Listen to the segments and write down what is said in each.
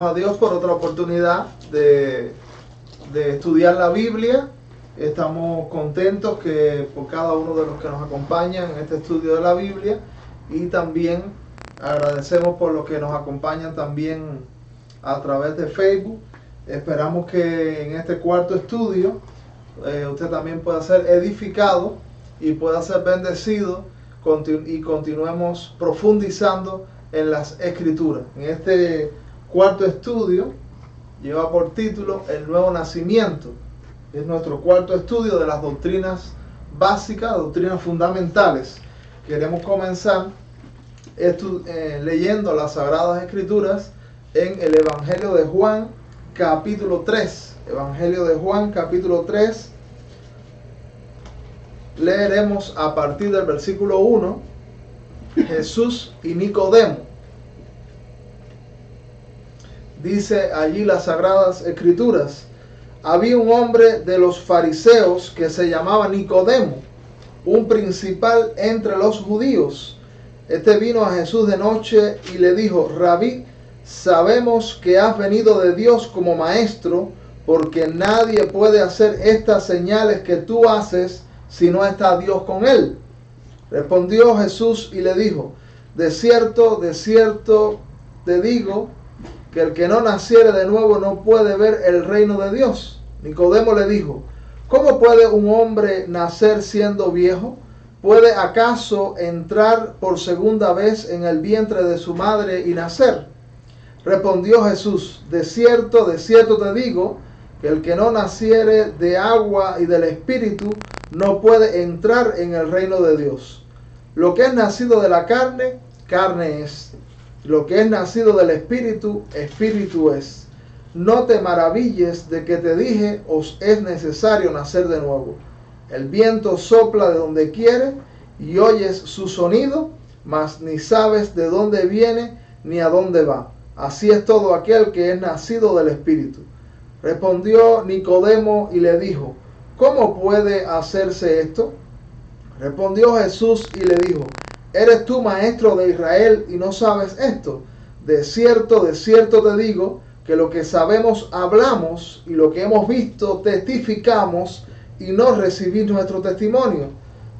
A Dios por otra oportunidad de estudiar la Biblia. Estamos contentos por cada uno de los que nos acompañan en este estudio de la Biblia, y también agradecemos por los que nos acompañan también a través de Facebook. Esperamos que en este cuarto estudio usted también pueda ser edificado y pueda ser bendecido y continuemos profundizando en las Escrituras. En este cuarto estudio lleva por título El Nuevo Nacimiento. Es nuestro cuarto estudio de las doctrinas básicas, doctrinas fundamentales. Queremos comenzar leyendo las Sagradas Escrituras en el Evangelio de Juan, capítulo 3. Evangelio de Juan, capítulo 3. Leeremos a partir del versículo 1, Jesús y Nicodemo. Dice allí las Sagradas Escrituras: había un hombre de los fariseos que se llamaba Nicodemo, un principal entre los judíos. Este vino a Jesús de noche y le dijo: Rabí, sabemos que has venido de Dios como maestro, porque nadie puede hacer estas señales que tú haces si no está Dios con él. Respondió Jesús y le dijo: de cierto te digo, que el que no naciere de nuevo no puede ver el reino de Dios. Nicodemo le dijo: ¿cómo puede un hombre nacer siendo viejo? ¿Puede acaso entrar por segunda vez en el vientre de su madre y nacer? Respondió Jesús: de cierto te digo, que el que no naciere de agua y del Espíritu no puede entrar en el reino de Dios. Lo que es nacido de la carne, carne es. Lo que es nacido del Espíritu, Espíritu es. No te maravilles de que te dije: os es necesario nacer de nuevo. El viento sopla de donde quiere y oyes su sonido, mas ni sabes de dónde viene ni a dónde va. Así es todo aquel que es nacido del Espíritu. Respondió Nicodemo y le dijo: ¿cómo puede hacerse esto? Respondió Jesús y le dijo: ¿eres tú maestro de Israel y no sabes esto? De cierto te digo, que lo que sabemos hablamos, y lo que hemos visto testificamos, y no recibís nuestro testimonio.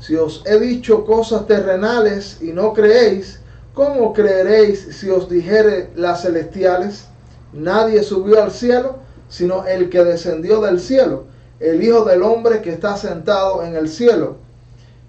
Si os he dicho cosas terrenales y no creéis, ¿cómo creeréis si os dijere las celestiales? Nadie subió al cielo, sino el que descendió del cielo, el Hijo del Hombre que está sentado en el cielo.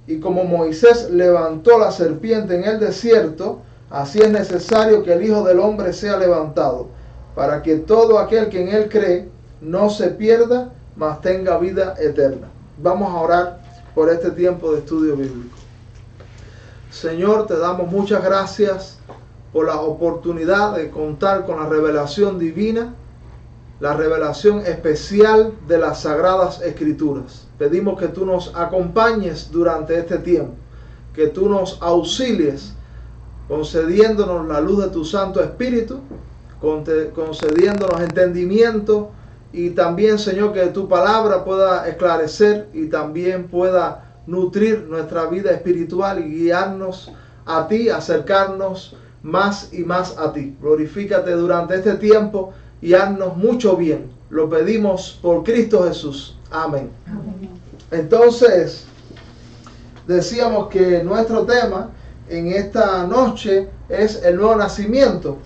Y como Moisés levantó la serpiente en el desierto, así es necesario que el Hijo del Hombre sea levantado, para que todo aquel que en él cree no se pierda, mas tenga vida eterna. Vamos a orar por este tiempo de estudio bíblico. Señor, te damos muchas gracias por la oportunidad de contar con la revelación divina, la revelación especial de las Sagradas Escrituras. Pedimos que tú nos acompañes durante este tiempo, que tú nos auxilies, concediéndonos la luz de tu Santo Espíritu, concediéndonos entendimiento, y también, Señor, que tu palabra pueda esclarecer y también pueda nutrir nuestra vida espiritual y guiarnos a ti, acercarnos más y más a ti. Glorifícate durante este tiempo y haznos mucho bien. Lo pedimos por Cristo Jesús. Amén. Amén. Entonces, decíamos que nuestro tema en esta noche es el nuevo nacimiento.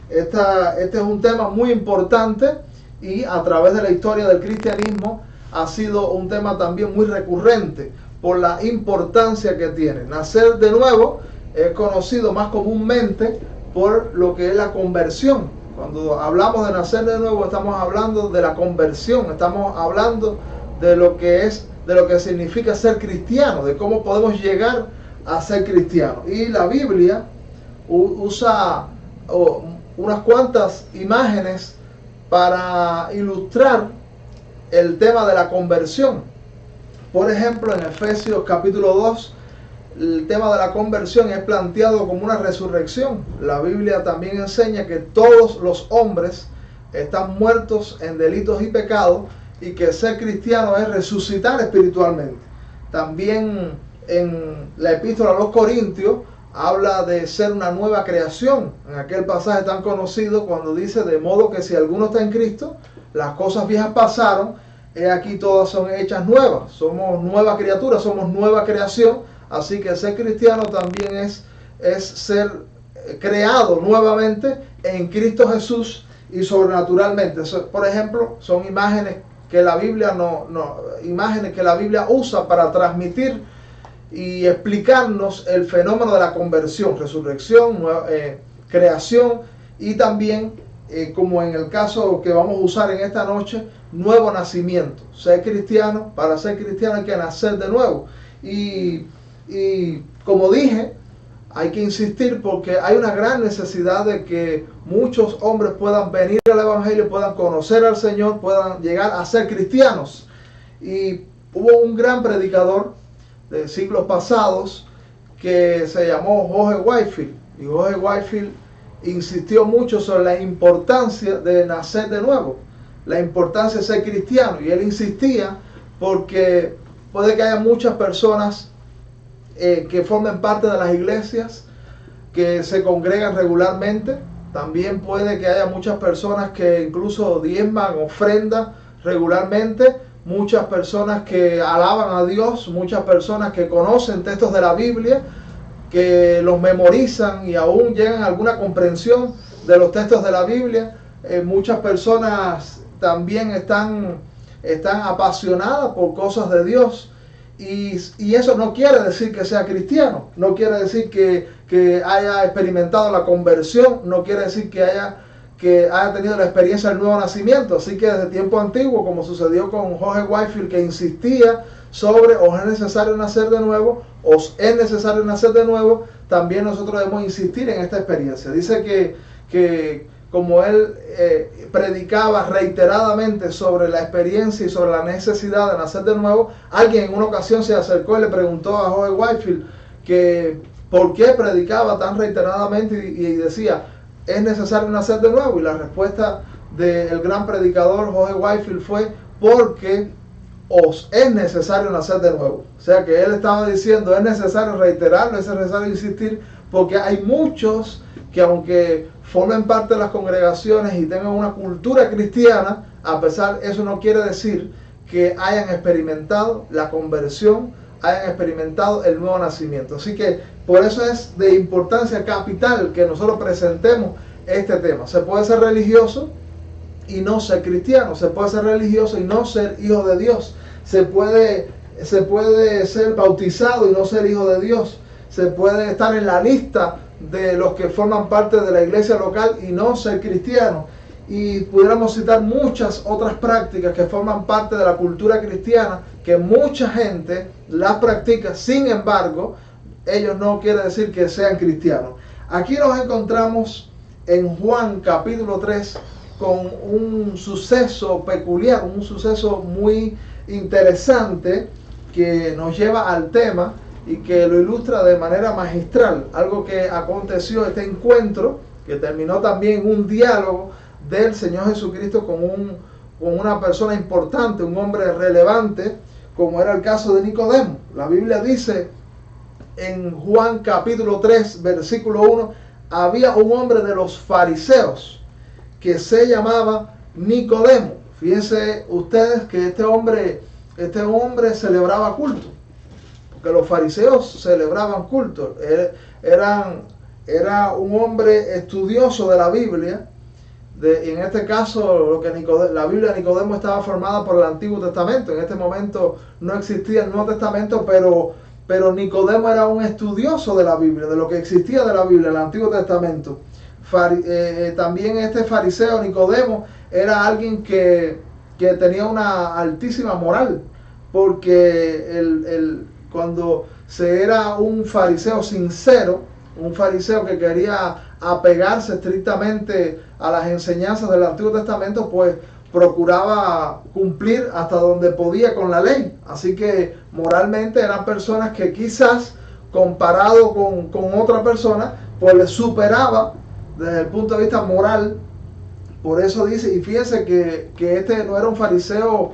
Este es un tema muy importante, y a través de la historia del cristianismo ha sido un tema también muy recurrente por la importancia que tiene. Nacer de nuevo es conocido más comúnmente por lo que es la conversión. Cuando hablamos de nacer de nuevo, estamos hablando de la conversión, estamos hablando de lo que significa ser cristiano, de cómo podemos llegar a ser cristiano. Y la Biblia usa unas cuantas imágenes para ilustrar el tema de la conversión. Por ejemplo, en Efesios capítulo 2, el tema de la conversión es planteado como una resurrección. La Biblia también enseña que todos los hombres están muertos en delitos y pecados, y que ser cristiano es resucitar espiritualmente. También en la epístola a los Corintios habla de ser una nueva creación. En aquel pasaje tan conocido cuando dice, de modo que si alguno está en Cristo, las cosas viejas pasaron, he aquí todas son hechas nuevas. Somos nueva criatura, somos nueva creación. Así que ser cristiano también es ser creado nuevamente en Cristo Jesús y sobrenaturalmente. Por ejemplo, son imágenes que la Biblia imágenes que la Biblia usa para transmitir y explicarnos el fenómeno de la conversión, resurrección, creación y también, como en el caso que vamos a usar en esta noche, nuevo nacimiento. Ser cristiano, para ser cristiano hay que nacer de nuevo. Y como dije, hay que insistir porque hay una gran necesidad de que muchos hombres puedan venir al Evangelio, puedan conocer al Señor, puedan llegar a ser cristianos. Y hubo un gran predicador de siglos pasados que se llamó George Whitefield. Y George Whitefield insistió mucho sobre la importancia de nacer de nuevo, la importancia de ser cristiano. Y él insistía porque puede que haya muchas personas que formen parte de las iglesias, que se congregan regularmente. También puede que haya muchas personas que incluso diezman, ofrendan regularmente, muchas personas que alaban a Dios, muchas personas que conocen textos de la Biblia, que los memorizan y aún llegan a alguna comprensión de los textos de la Biblia. Muchas personas también están apasionadas por cosas de Dios. Y eso no quiere decir que sea cristiano, no quiere decir que haya experimentado la conversión, no quiere decir que haya tenido la experiencia del nuevo nacimiento. Así que desde tiempo antiguo, como sucedió con George Whitefield, que insistía sobre os es necesario nacer de nuevo, también nosotros debemos insistir en esta experiencia. Dice que como él predicaba reiteradamente sobre la experiencia y sobre la necesidad de nacer de nuevo, alguien en una ocasión se acercó y le preguntó a George Whitefield que por qué predicaba tan reiteradamente y decía, es necesario nacer de nuevo. Y la respuesta del gran predicador George Whitefield fue, porque os es necesario nacer de nuevo. O sea que él estaba diciendo, es necesario reiterarlo, es necesario insistir, porque hay muchos que aunque formen parte de las congregaciones y tengan una cultura cristiana, a pesar, eso no quiere decir que hayan experimentado la conversión, hayan experimentado el nuevo nacimiento. Así que por eso es de importancia capital que nosotros presentemos este tema. Se puede ser religioso y no ser cristiano, se puede ser religioso y no ser hijo de Dios, se puede ser bautizado y no ser hijo de Dios, se puede estar en la lista de los que forman parte de la iglesia local y no ser cristiano. Y pudiéramos citar muchas otras prácticas que forman parte de la cultura cristiana, que mucha gente las practica, sin embargo, ellos no quiere decir que sean cristianos. Aquí nos encontramos en Juan capítulo 3 con un suceso peculiar, un suceso muy interesante que nos lleva al tema y que lo ilustra de manera magistral. Algo que aconteció, este encuentro, que terminó también en un diálogo del Señor Jesucristo con una persona importante, un hombre relevante, como era el caso de Nicodemo. La Biblia dice en Juan capítulo 3, versículo 1, había un hombre de los fariseos que se llamaba Nicodemo. Fíjense ustedes que este hombre celebraba culto, porque los fariseos celebraban culto. Era un hombre estudioso de la Biblia. En este caso, la Biblia de Nicodemo estaba formada por el Antiguo Testamento. En este momento no existía el Nuevo Testamento, pero Nicodemo era un estudioso de la Biblia, de lo que existía de la Biblia, el Antiguo Testamento. También este fariseo Nicodemo era alguien que tenía una altísima moral, porque cuando se era un fariseo sincero, un fariseo que quería apegarse estrictamente a las enseñanzas del Antiguo Testamento, pues procuraba cumplir hasta donde podía con la ley. Así que moralmente eran personas que quizás comparado con otra persona, pues les superaba desde el punto de vista moral. Por eso dice, y fíjense que este no era un fariseo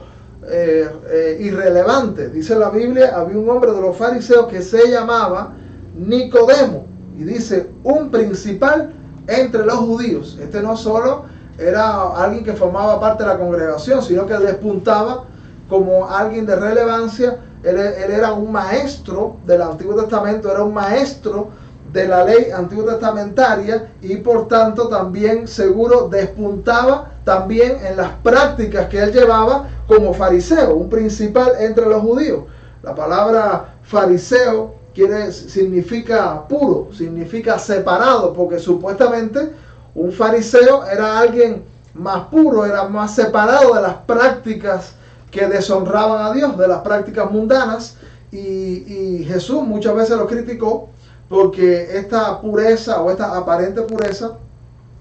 irrelevante. Dice la Biblia, había un hombre de los fariseos que se llamaba Nicodemo. Y dice, un principal entre los judíos. Este no solo era alguien que formaba parte de la congregación, sino que despuntaba como alguien de relevancia. Él era un maestro del Antiguo Testamento, era un maestro de la ley antiguo testamentaria y por tanto también seguro despuntaba también en las prácticas que él llevaba como fariseo, un principal entre los judíos. La palabra fariseo significa puro, significa separado, porque supuestamente un fariseo era alguien más puro, era más separado de las prácticas que deshonraban a Dios, de las prácticas mundanas, y Jesús muchas veces lo criticó porque esta pureza o esta aparente pureza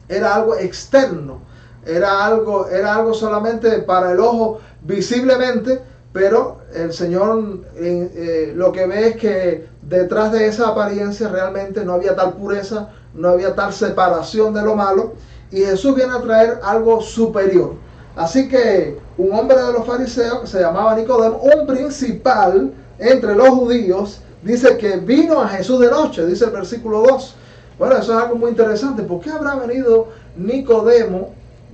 era algo externo, era algo solamente para el ojo visiblemente, pero el Señor lo que ve es que detrás de esa apariencia realmente no había tal pureza, no había tal separación de lo malo, y Jesús viene a traer algo superior. Así que un hombre de los fariseos que se llamaba Nicodemo, un principal entre los judíos, dice que vino a Jesús de noche, dice el versículo 2. Bueno, eso es algo muy interesante. ¿Por qué habrá venido Nicodemo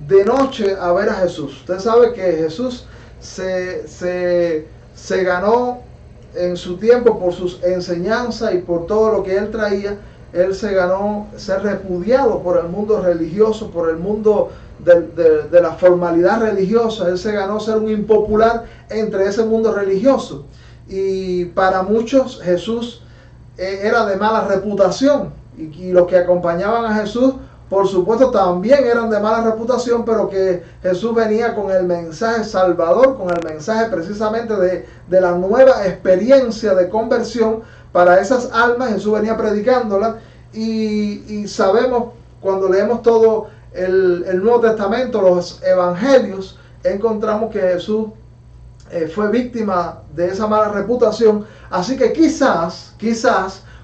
de noche a ver a Jesús? Usted sabe que Jesús se ganó en su tiempo por sus enseñanzas y por todo lo que él traía. Él se ganó ser repudiado por el mundo religioso, por el mundo de la formalidad religiosa. Él se ganó ser un impopular entre ese mundo religioso. Y para muchos Jesús era de mala reputación. Y los que acompañaban a Jesús, por supuesto, también eran de mala reputación, pero que Jesús venía con el mensaje salvador, con el mensaje precisamente de la nueva experiencia de conversión para esas almas. Jesús venía predicándola y sabemos, cuando leemos todo el Nuevo Testamento, los evangelios, encontramos que Jesús fue víctima de esa mala reputación. Así que quizás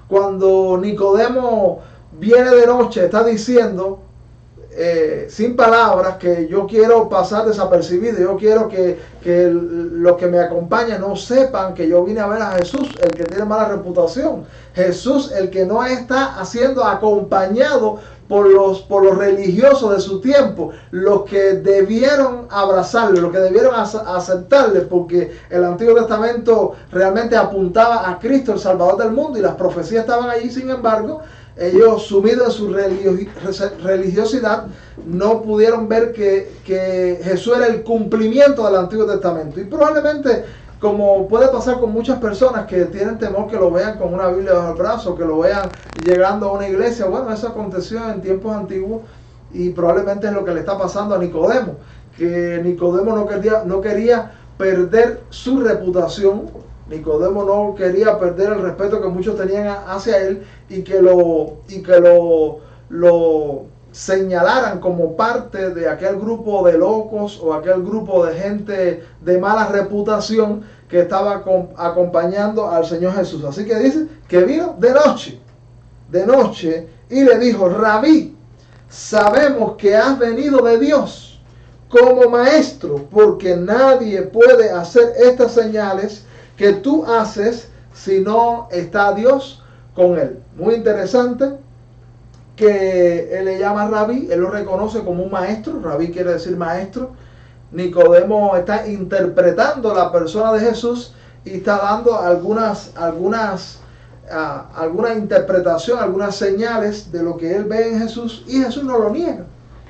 cuando Nicodemo viene de noche, está diciendo sin palabras que yo quiero pasar desapercibido, yo quiero que los que me acompañan no sepan que yo vine a ver a Jesús, el que tiene mala reputación. Jesús, el que no está siendo acompañado por los religiosos de su tiempo, los que debieron abrazarle, los que debieron aceptarle, porque el Antiguo Testamento realmente apuntaba a Cristo, el Salvador del mundo, y las profecías estaban allí. Sin embargo, ellos, sumidos en su religiosidad, no pudieron ver que Jesús era el cumplimiento del Antiguo Testamento. Y probablemente, como puede pasar con muchas personas que tienen temor que lo vean con una Biblia bajo el brazo, que lo vean llegando a una iglesia, bueno, eso aconteció en tiempos antiguos y probablemente es lo que le está pasando a Nicodemo, que Nicodemo no quería perder su reputación. Nicodemo no quería perder el respeto que muchos tenían hacia él y que lo señalaran como parte de aquel grupo de locos o aquel grupo de gente de mala reputación que estaba acompañando al Señor Jesús. Así que dice que vino de noche y le dijo: Rabí, sabemos que has venido de Dios como maestro, porque nadie puede hacer estas señales que tú haces si no está Dios con él. Muy interesante que él le llama Rabí, él lo reconoce como un maestro. Rabí quiere decir maestro. Nicodemo está interpretando la persona de Jesús y está dando alguna interpretación, algunas señales de lo que él ve en Jesús, y Jesús no lo niega.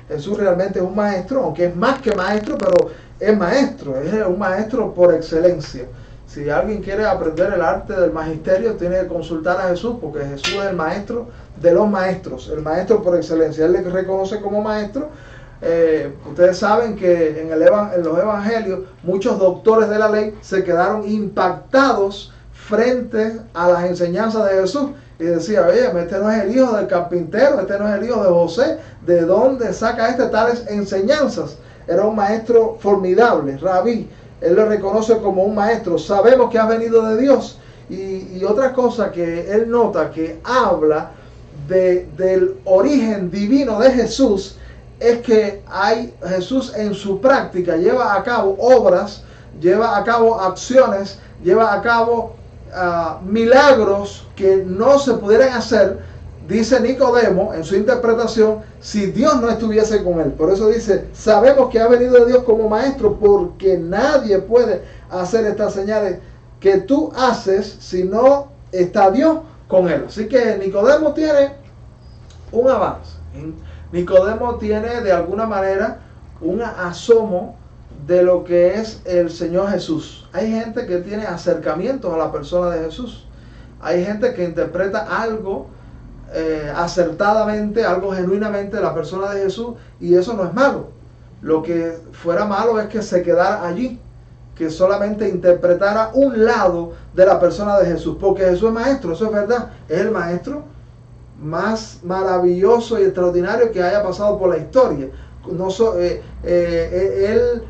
Jesús realmente es un maestro, aunque es más que maestro, pero es maestro, es un maestro por excelencia. Si alguien quiere aprender el arte del magisterio, tiene que consultar a Jesús, porque Jesús es el maestro de los maestros, el maestro por excelencia. Él le reconoce como maestro. Ustedes saben que en los evangelios muchos doctores de la ley se quedaron impactados frente a las enseñanzas de Jesús y decían: oye, este no es el hijo del carpintero, este no es el hijo de José, ¿de dónde saca tales enseñanzas? Era un maestro formidable, Rabí. Él lo reconoce como un maestro. Sabemos que ha venido de Dios. Y otra cosa que él nota, que habla del origen divino de Jesús, es que Jesús en su práctica lleva a cabo obras, lleva a cabo acciones, lleva a cabo milagros que no se pudieran hacer dice Nicodemo en su interpretación, si Dios no estuviese con él. Por eso dice, sabemos que ha venido de Dios como maestro, porque nadie puede hacer estas señales que tú haces si no está Dios con él. Así que Nicodemo tiene un avance. Nicodemo tiene de alguna manera un asomo de lo que es el Señor Jesús. Hay gente que tiene acercamientos a la persona de Jesús. Hay gente que interpreta algo acertadamente, algo genuinamente de la persona de Jesús, y eso no es malo. Lo que fuera malo es que se quedara allí, que solamente interpretara un lado de la persona de Jesús, porque Jesús es maestro, eso es verdad, es el maestro más maravilloso y extraordinario que haya pasado por la historia. Él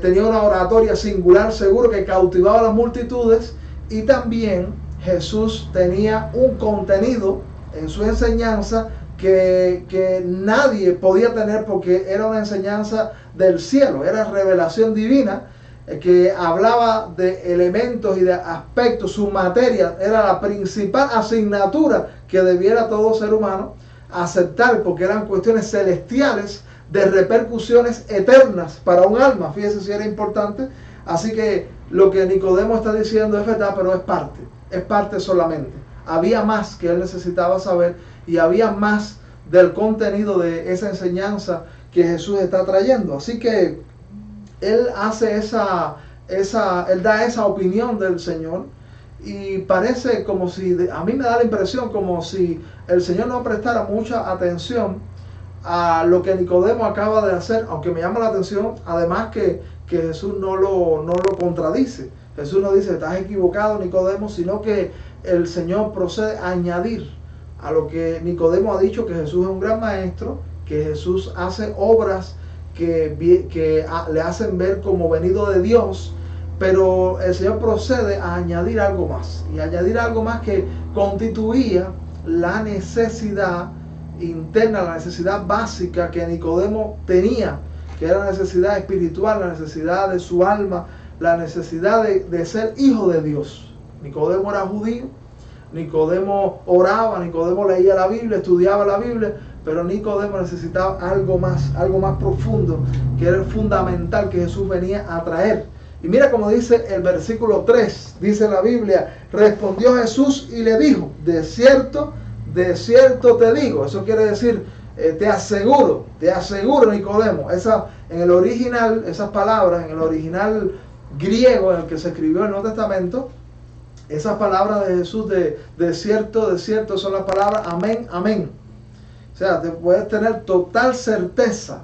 tenía una oratoria singular, seguro, que cautivaba a las multitudes, y también Jesús tenía un contenido en su enseñanza que nadie podía tener, porque era una enseñanza del cielo, era revelación divina, que hablaba de elementos y de aspectos. Su materia era la principal asignatura que debiera todo ser humano aceptar, porque eran cuestiones celestiales de repercusiones eternas para un alma. Fíjese si era importante. Así que lo que Nicodemo está diciendo es verdad, pero es parte solamente. Había más que él necesitaba saber, y había más del contenido de esa enseñanza que Jesús está trayendo. Así que él hace él da esa opinión del Señor, y parece como si, a mí me da la impresión como si el Señor no prestara mucha atención a lo que Nicodemo acaba de hacer, aunque me llama la atención además que Jesús no lo contradice. Jesús no dice, estás equivocado, Nicodemo, sino que el Señor procede a añadir a lo que Nicodemo ha dicho, que Jesús es un gran maestro, que Jesús hace obras que le hacen ver como venido de Dios, pero el Señor procede a añadir algo más, y añadir algo más que constituía la necesidad interna, la necesidad básica que Nicodemo tenía, que era la necesidad espiritual, la necesidad de su alma, la necesidad de ser hijo de Dios. Nicodemo era judío, Nicodemo oraba, Nicodemo leía la Biblia, estudiaba la Biblia, pero Nicodemo necesitaba algo más profundo, que era el fundamental que Jesús venía a traer. Y mira cómo dice el versículo 3, dice la Biblia, respondió Jesús y le dijo, de cierto te digo. Eso quiere decir, te aseguro Nicodemo. En el original, esas palabras, en el original griego en el que se escribió el Nuevo Testamento, esas palabras de Jesús de cierto son las palabras amén, amén. O sea, te puedes tener total certeza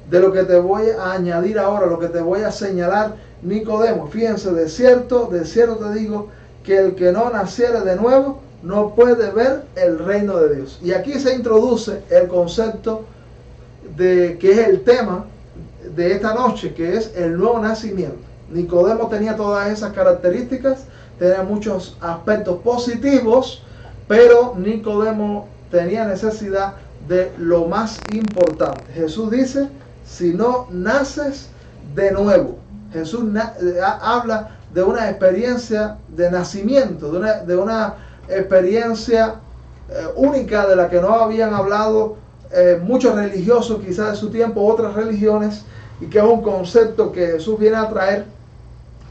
de lo que te voy a añadir ahora, lo que te voy a señalar, Nicodemo. Fíjense, de cierto te digo que el que no naciere de nuevo no puede ver el reino de Dios. Y aquí se introduce el concepto que es el tema de esta noche, que es el nuevo nacimiento. Nicodemo tenía todas esas características, tenía muchos aspectos positivos, pero Nicodemo tenía necesidad de lo más importante. Jesús dice, si no naces de nuevo. Jesús habla de una experiencia de nacimiento, de una experiencia única, de la que no habían hablado muchos religiosos quizás de su tiempo, otras religiones, y que es un concepto que Jesús viene a traer,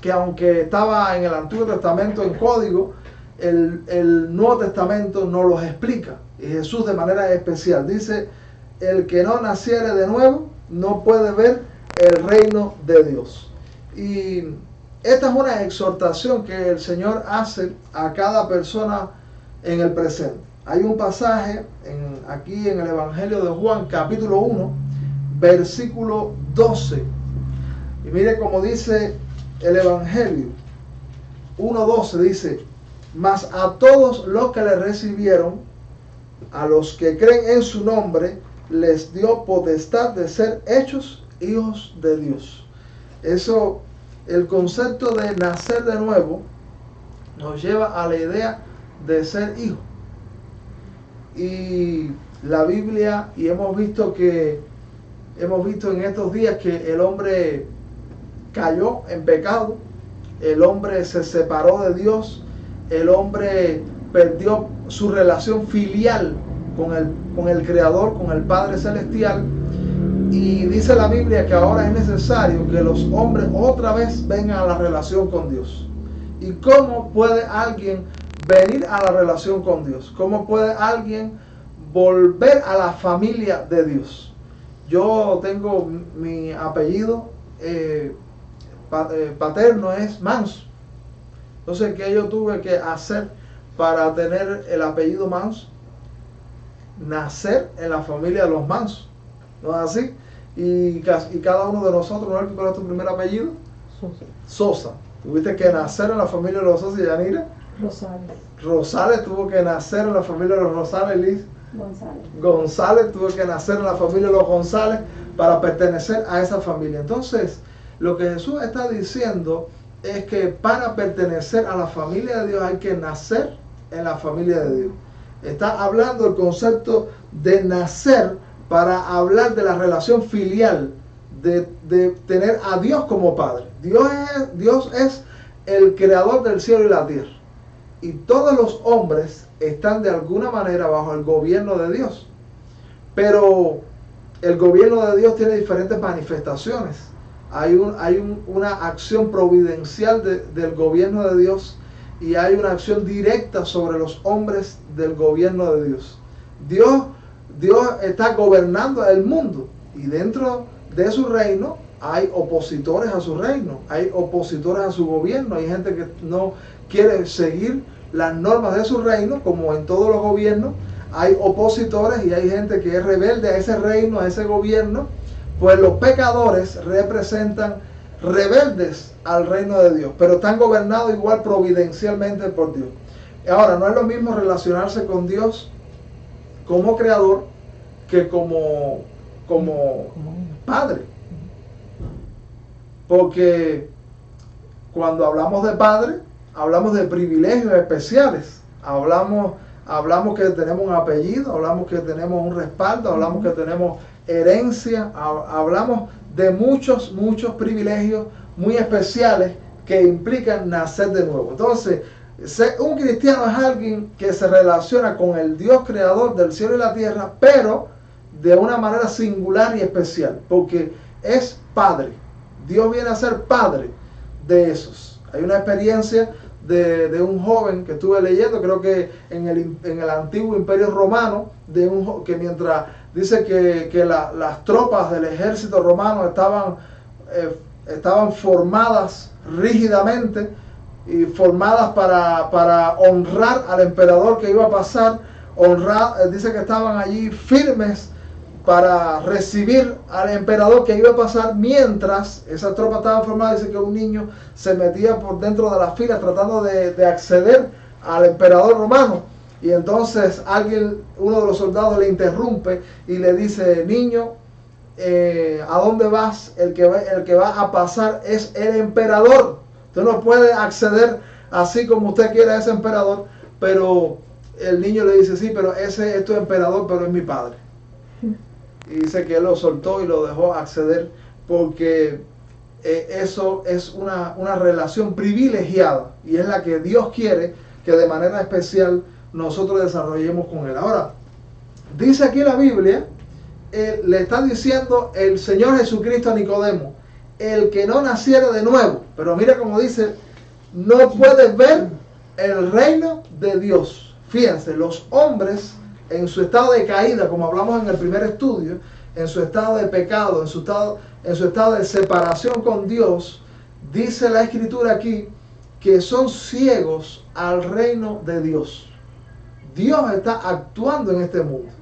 que aunque estaba en el Antiguo Testamento en código, el Nuevo Testamento no los explica, y Jesús de manera especial dice, el que no naciere de nuevo no puede ver el reino de Dios. Y esta es una exhortación que el Señor hace a cada persona en el presente. Hay un pasaje aquí en el Evangelio de Juan, capítulo 1, versículo 12. Y mire cómo dice el Evangelio. 1:12 dice, mas a todos los que le recibieron, a los que creen en su nombre, les dio potestad de ser hechos hijos de Dios. Eso, el concepto de nacer de nuevo, nos lleva a la idea de ser hijo. Y la Biblia, y hemos visto en estos días que el hombre cayó en pecado, el hombre se separó de Dios, el hombre perdió su relación filial con el Creador, con el Padre Celestial. Y dice la Biblia que ahora es necesario que los hombres otra vez vengan a la relación con Dios. ¿Y cómo puede alguien venir a la relación con Dios? ¿Cómo puede alguien volver a la familia de Dios? Yo tengo mi apellido paterno es Manso. Entonces, ¿qué yo tuve que hacer para tener el apellido Manso? Nacer en la familia de los Mansos. ¿No es así? Y cada uno de nosotros, ¿no es el tu primer apellido? Sosa. Sosa. Tuviste que nacer en la familia de los Sosa. ¿Y Yanira? Rosales. Rosales tuvo que nacer en la familia de los Rosales. Liz. González. González tuvo que nacer en la familia de los González para pertenecer a esa familia. Entonces, lo que Jesús está diciendo es que para pertenecer a la familia de Dios hay que nacer en la familia de Dios. Está hablando el concepto de nacer para hablar de la relación filial, de tener a Dios como Padre. Dios es el creador del cielo y la tierra. Y todos los hombres están de alguna manera bajo el gobierno de Dios. Pero el gobierno de Dios tiene diferentes manifestaciones. Hay una acción providencial del gobierno de Dios y hay una acción directa sobre los hombres del gobierno de Dios. Dios está gobernando el mundo y dentro de su reino hay opositores a su reino, hay opositores a su gobierno, hay gente que no quiere seguir las normas de su reino, como en todos los gobiernos, hay opositores y hay gente que es rebelde a ese reino, a ese gobierno. Pues los pecadores representan rebeldes al reino de Dios, pero están gobernados igual providencialmente por Dios. Ahora, no es lo mismo relacionarse con Dios como creador que como padre. Porque cuando hablamos de padre, hablamos de privilegios especiales. Hablamos que tenemos un apellido, hablamos que tenemos un respaldo, hablamos que tenemos herencia, hablamos de muchos privilegios muy especiales que implican nacer de nuevo. Entonces, un cristiano es alguien que se relaciona con el Dios creador del cielo y la tierra, pero de una manera singular y especial, porque es padre. Dios viene a ser padre de esos. Hay una experiencia de un joven que estuve leyendo, creo que en el antiguo imperio romano, que mientras dice que las tropas del ejército romano estaban formadas rígidamente y formadas para honrar al emperador que iba a pasar, dice que estaban allí firmes para recibir al emperador que iba a pasar, mientras esa tropa estaba formada. Dice que un niño se metía por dentro de las filas tratando de acceder al emperador romano, y entonces uno de los soldados le interrumpe y le dice: niño, ¿a dónde vas? El que va a pasar es el emperador. Usted no puede acceder así como usted quiere a ese emperador. Pero el niño le dice: sí, pero ese es tu emperador, pero es mi padre. Y dice que él lo soltó y lo dejó acceder, porque eso es una relación privilegiada, y es la que Dios quiere que de manera especial nosotros desarrollemos con Él. Ahora, dice aquí la Biblia, le está diciendo el Señor Jesucristo a Nicodemo: el que no naciera de nuevo. Pero mira cómo dice: no puede ver el reino de Dios. Fíjense, los hombres en su estado de caída, como hablamos en el primer estudio, en su estado de pecado, en su estado de separación con Dios, dice la Escritura aquí que son ciegos al reino de Dios. Dios está actuando en este mundo,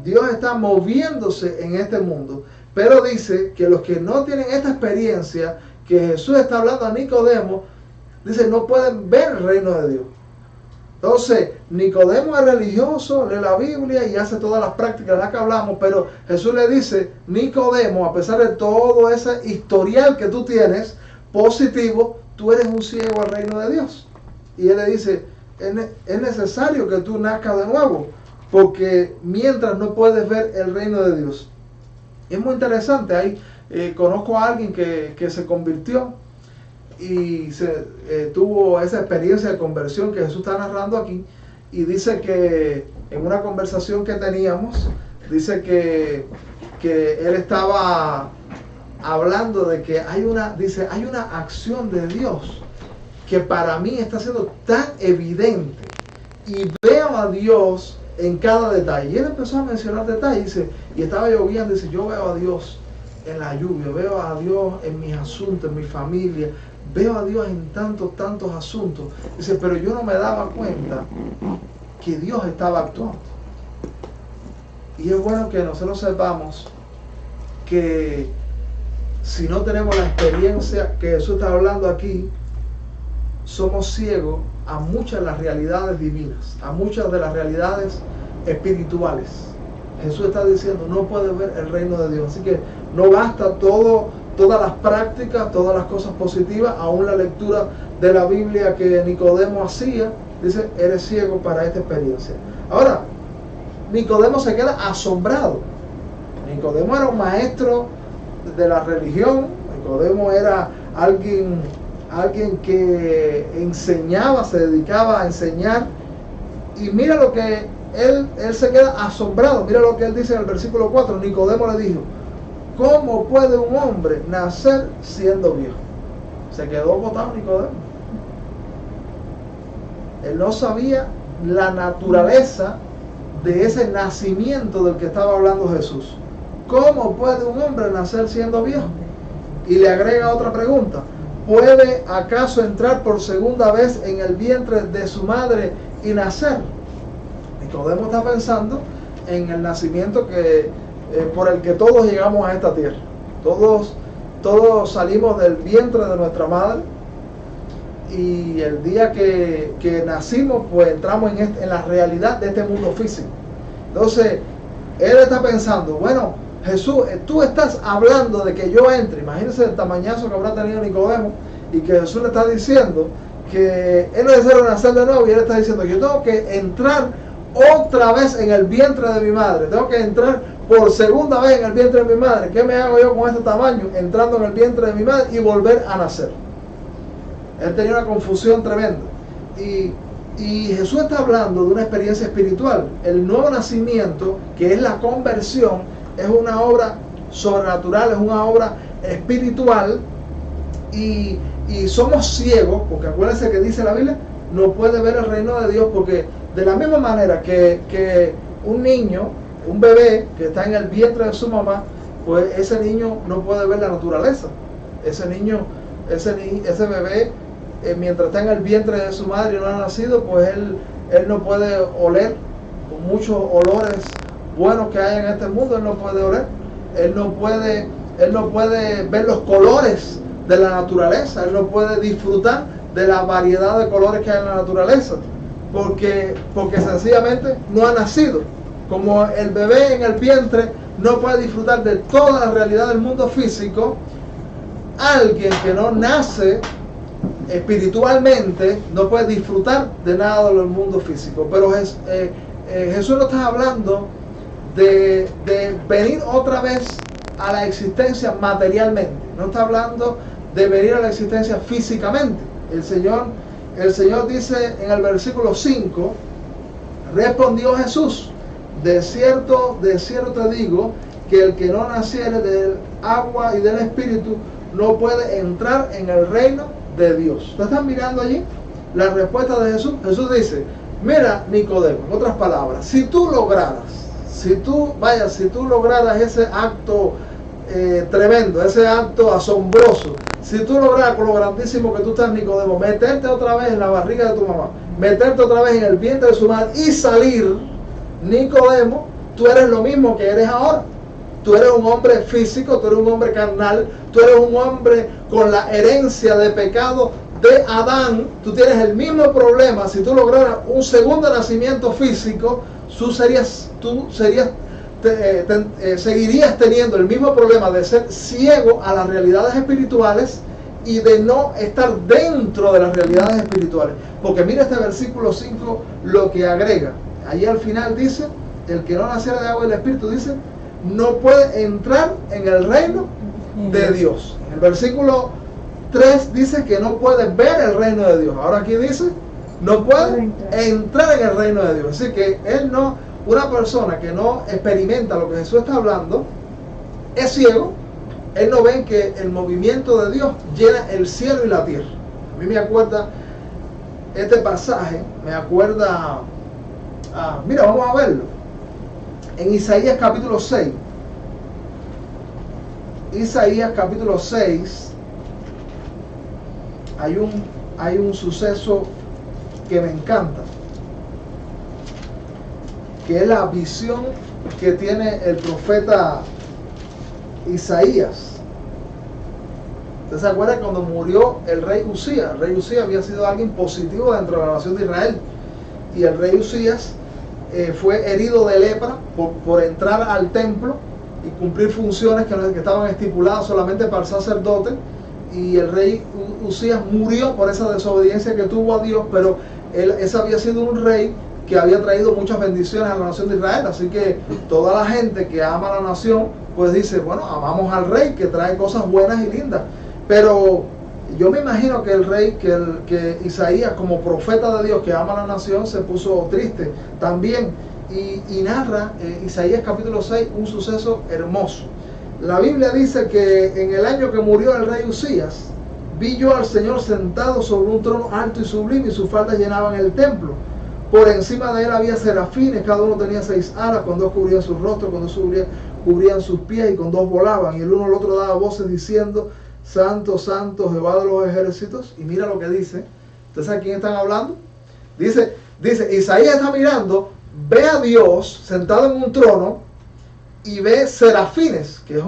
Dios está moviéndose en este mundo, pero dice que los que no tienen esta experiencia que Jesús está hablando a Nicodemo, dice, no pueden ver el reino de Dios. Entonces, Nicodemo es religioso, lee la Biblia y hace todas las prácticas de las que hablamos, pero Jesús le dice: Nicodemo, a pesar de todo ese historial que tú tienes positivo, tú eres un ciego al reino de Dios. Y él le dice: es necesario que tú nazcas de nuevo, porque mientras no puedes ver el reino de Dios. Y es muy interesante. Conozco a alguien que se convirtió y tuvo esa experiencia de conversión que Jesús está narrando aquí, y dice que en una conversación que teníamos, dice que él estaba hablando de que hay una acción de Dios que para mí está siendo tan evidente y veo a Dios en cada detalle. Y él empezó a mencionar detalles, dice, y estaba lloviendo, dice, yo veo a Dios en la lluvia, veo a Dios en mis asuntos, en mi familia, veo a Dios en tantos asuntos. Dice, pero yo no me daba cuenta que Dios estaba actuando. Y es bueno que nosotros sepamos que si no tenemos la experiencia que Jesús está hablando aquí, somos ciegos a muchas de las realidades divinas, a muchas de las realidades espirituales. Jesús está diciendo, no puedes ver el reino de Dios. Así que no basta todas las prácticas, todas las cosas positivas, aún la lectura de la Biblia que Nicodemo hacía, dice, eres ciego para esta experiencia. Ahora, Nicodemo se queda asombrado. Nicodemo era un maestro de la religión, Nicodemo era alguien que enseñaba, se dedicaba a enseñar, y mira lo que él se queda asombrado. Mira lo que él dice en el versículo 4. Nicodemo le dijo, ¿cómo puede un hombre nacer siendo viejo? Se quedó botado Nicodemo. Él no sabía la naturaleza de ese nacimiento del que estaba hablando Jesús. ¿Cómo puede un hombre nacer siendo viejo? Y le agrega otra pregunta. ¿Puede acaso entrar por segunda vez en el vientre de su madre y nacer? Nicodemo está pensando en el nacimiento por el que todos llegamos a esta tierra. Todos salimos del vientre de nuestra madre, y el día que nacimos, pues entramos en la realidad de este mundo físico. Entonces, él está pensando, bueno, Jesús, tú estás hablando de que yo entre. Imagínense el tamañazo que habrá tenido Nicodemo, y que Jesús le está diciendo que es necesario nacer de nuevo, y él está diciendo que yo tengo que entrar otra vez en el vientre de mi madre, tengo que entrar por segunda vez en el vientre de mi madre. ¿Qué me hago yo con este tamaño? Entrando en el vientre de mi madre y volver a nacer. Él tenía una confusión tremenda, y Jesús está hablando de una experiencia espiritual. El nuevo nacimiento, que es la conversión, es una obra sobrenatural, es una obra espiritual, y somos ciegos, porque acuérdense que dice la Biblia, no puede ver el reino de Dios, porque de la misma manera que un niño, un bebé que está en el vientre de su mamá, pues ese niño no puede ver la naturaleza. Ese bebé, mientras está en el vientre de su madre y no ha nacido, pues él no puede oler muchos olores buenos que hay en este mundo. Él no puede oler, él no puede ver los colores de la naturaleza, él no puede disfrutar de la variedad de colores que hay en la naturaleza, porque sencillamente no ha nacido. Como el bebé en el vientre no puede disfrutar de toda la realidad del mundo físico, alguien que no nace espiritualmente no puede disfrutar de nada del mundo físico. Pero Jesús no está hablando de venir otra vez a la existencia materialmente, no está hablando de venir a la existencia físicamente. El Señor dice en el versículo 5, respondió Jesús, de cierto te digo, que el que no naciere del agua y del espíritu no puede entrar en el reino de Dios. ¿Ustedes están mirando allí la respuesta de Jesús? Jesús dice, mira Nicodemo, en otras palabras, si tú lograras ese acto tremendo, ese acto asombroso, si tú lograras con lo grandísimo que tú estás, Nicodemo, meterte otra vez en la barriga de tu mamá, meterte otra vez en el vientre de su madre y salir, Nicodemo, tú eres lo mismo que eres ahora. Tú eres un hombre físico, tú eres un hombre carnal, tú eres un hombre con la herencia de pecado de Adán. Tú tienes el mismo problema. Si tú lograras un segundo nacimiento físico, seguirías teniendo el mismo problema de ser ciego a las realidades espirituales y de no estar dentro de las realidades espirituales. Porque mira este versículo 5 lo que agrega. Allí al final dice, el que no naciera de agua y del espíritu, dice, no puede entrar en el reino de Dios. En el versículo 3 dice que no puede ver el reino de Dios. Ahora aquí dice, no puede entrar en el reino de Dios. Así que él no, una persona que no experimenta lo que Jesús está hablando, es ciego. Él no ve que el movimiento de Dios llena el cielo y la tierra. A mí me acuerda este pasaje, me acuerda, mira, vamos a verlo. En Isaías capítulo 6. Isaías capítulo 6, hay un suceso que me encanta, que es la visión que tiene el profeta Isaías. ¿Usted se acuerda cuando murió el rey Usías? El rey Usías había sido alguien positivo dentro de la nación de Israel, y el rey Usías fue herido de lepra por entrar al templo y cumplir funciones que estaban estipuladas solamente para el sacerdote, y el rey Usías murió por esa desobediencia que tuvo a Dios, pero ese había sido un rey que había traído muchas bendiciones a la nación de Israel. Así que toda la gente que ama a la nación pues dice, bueno, amamos al rey que trae cosas buenas y lindas. Pero yo me imagino que el rey, que Isaías como profeta de Dios que ama a la nación, se puso triste también. Y narra Isaías capítulo 6 un suceso hermoso. La Biblia dice que en el año que murió el rey Usías, vi yo al Señor sentado sobre un trono alto y sublime, y sus faldas llenaban el templo. Por encima de él había serafines, cada uno tenía 6 alas, con 2 cubrían sus rostros, con 2 cubrían sus pies, y con 2 volaban, y el uno al otro daba voces diciendo, Santo, Santo, Jehová de los ejércitos. Y mira lo que dice. ¿Ustedes saben quién están hablando? Dice, Isaías está mirando, ve a Dios sentado en un trono y ve serafines, que es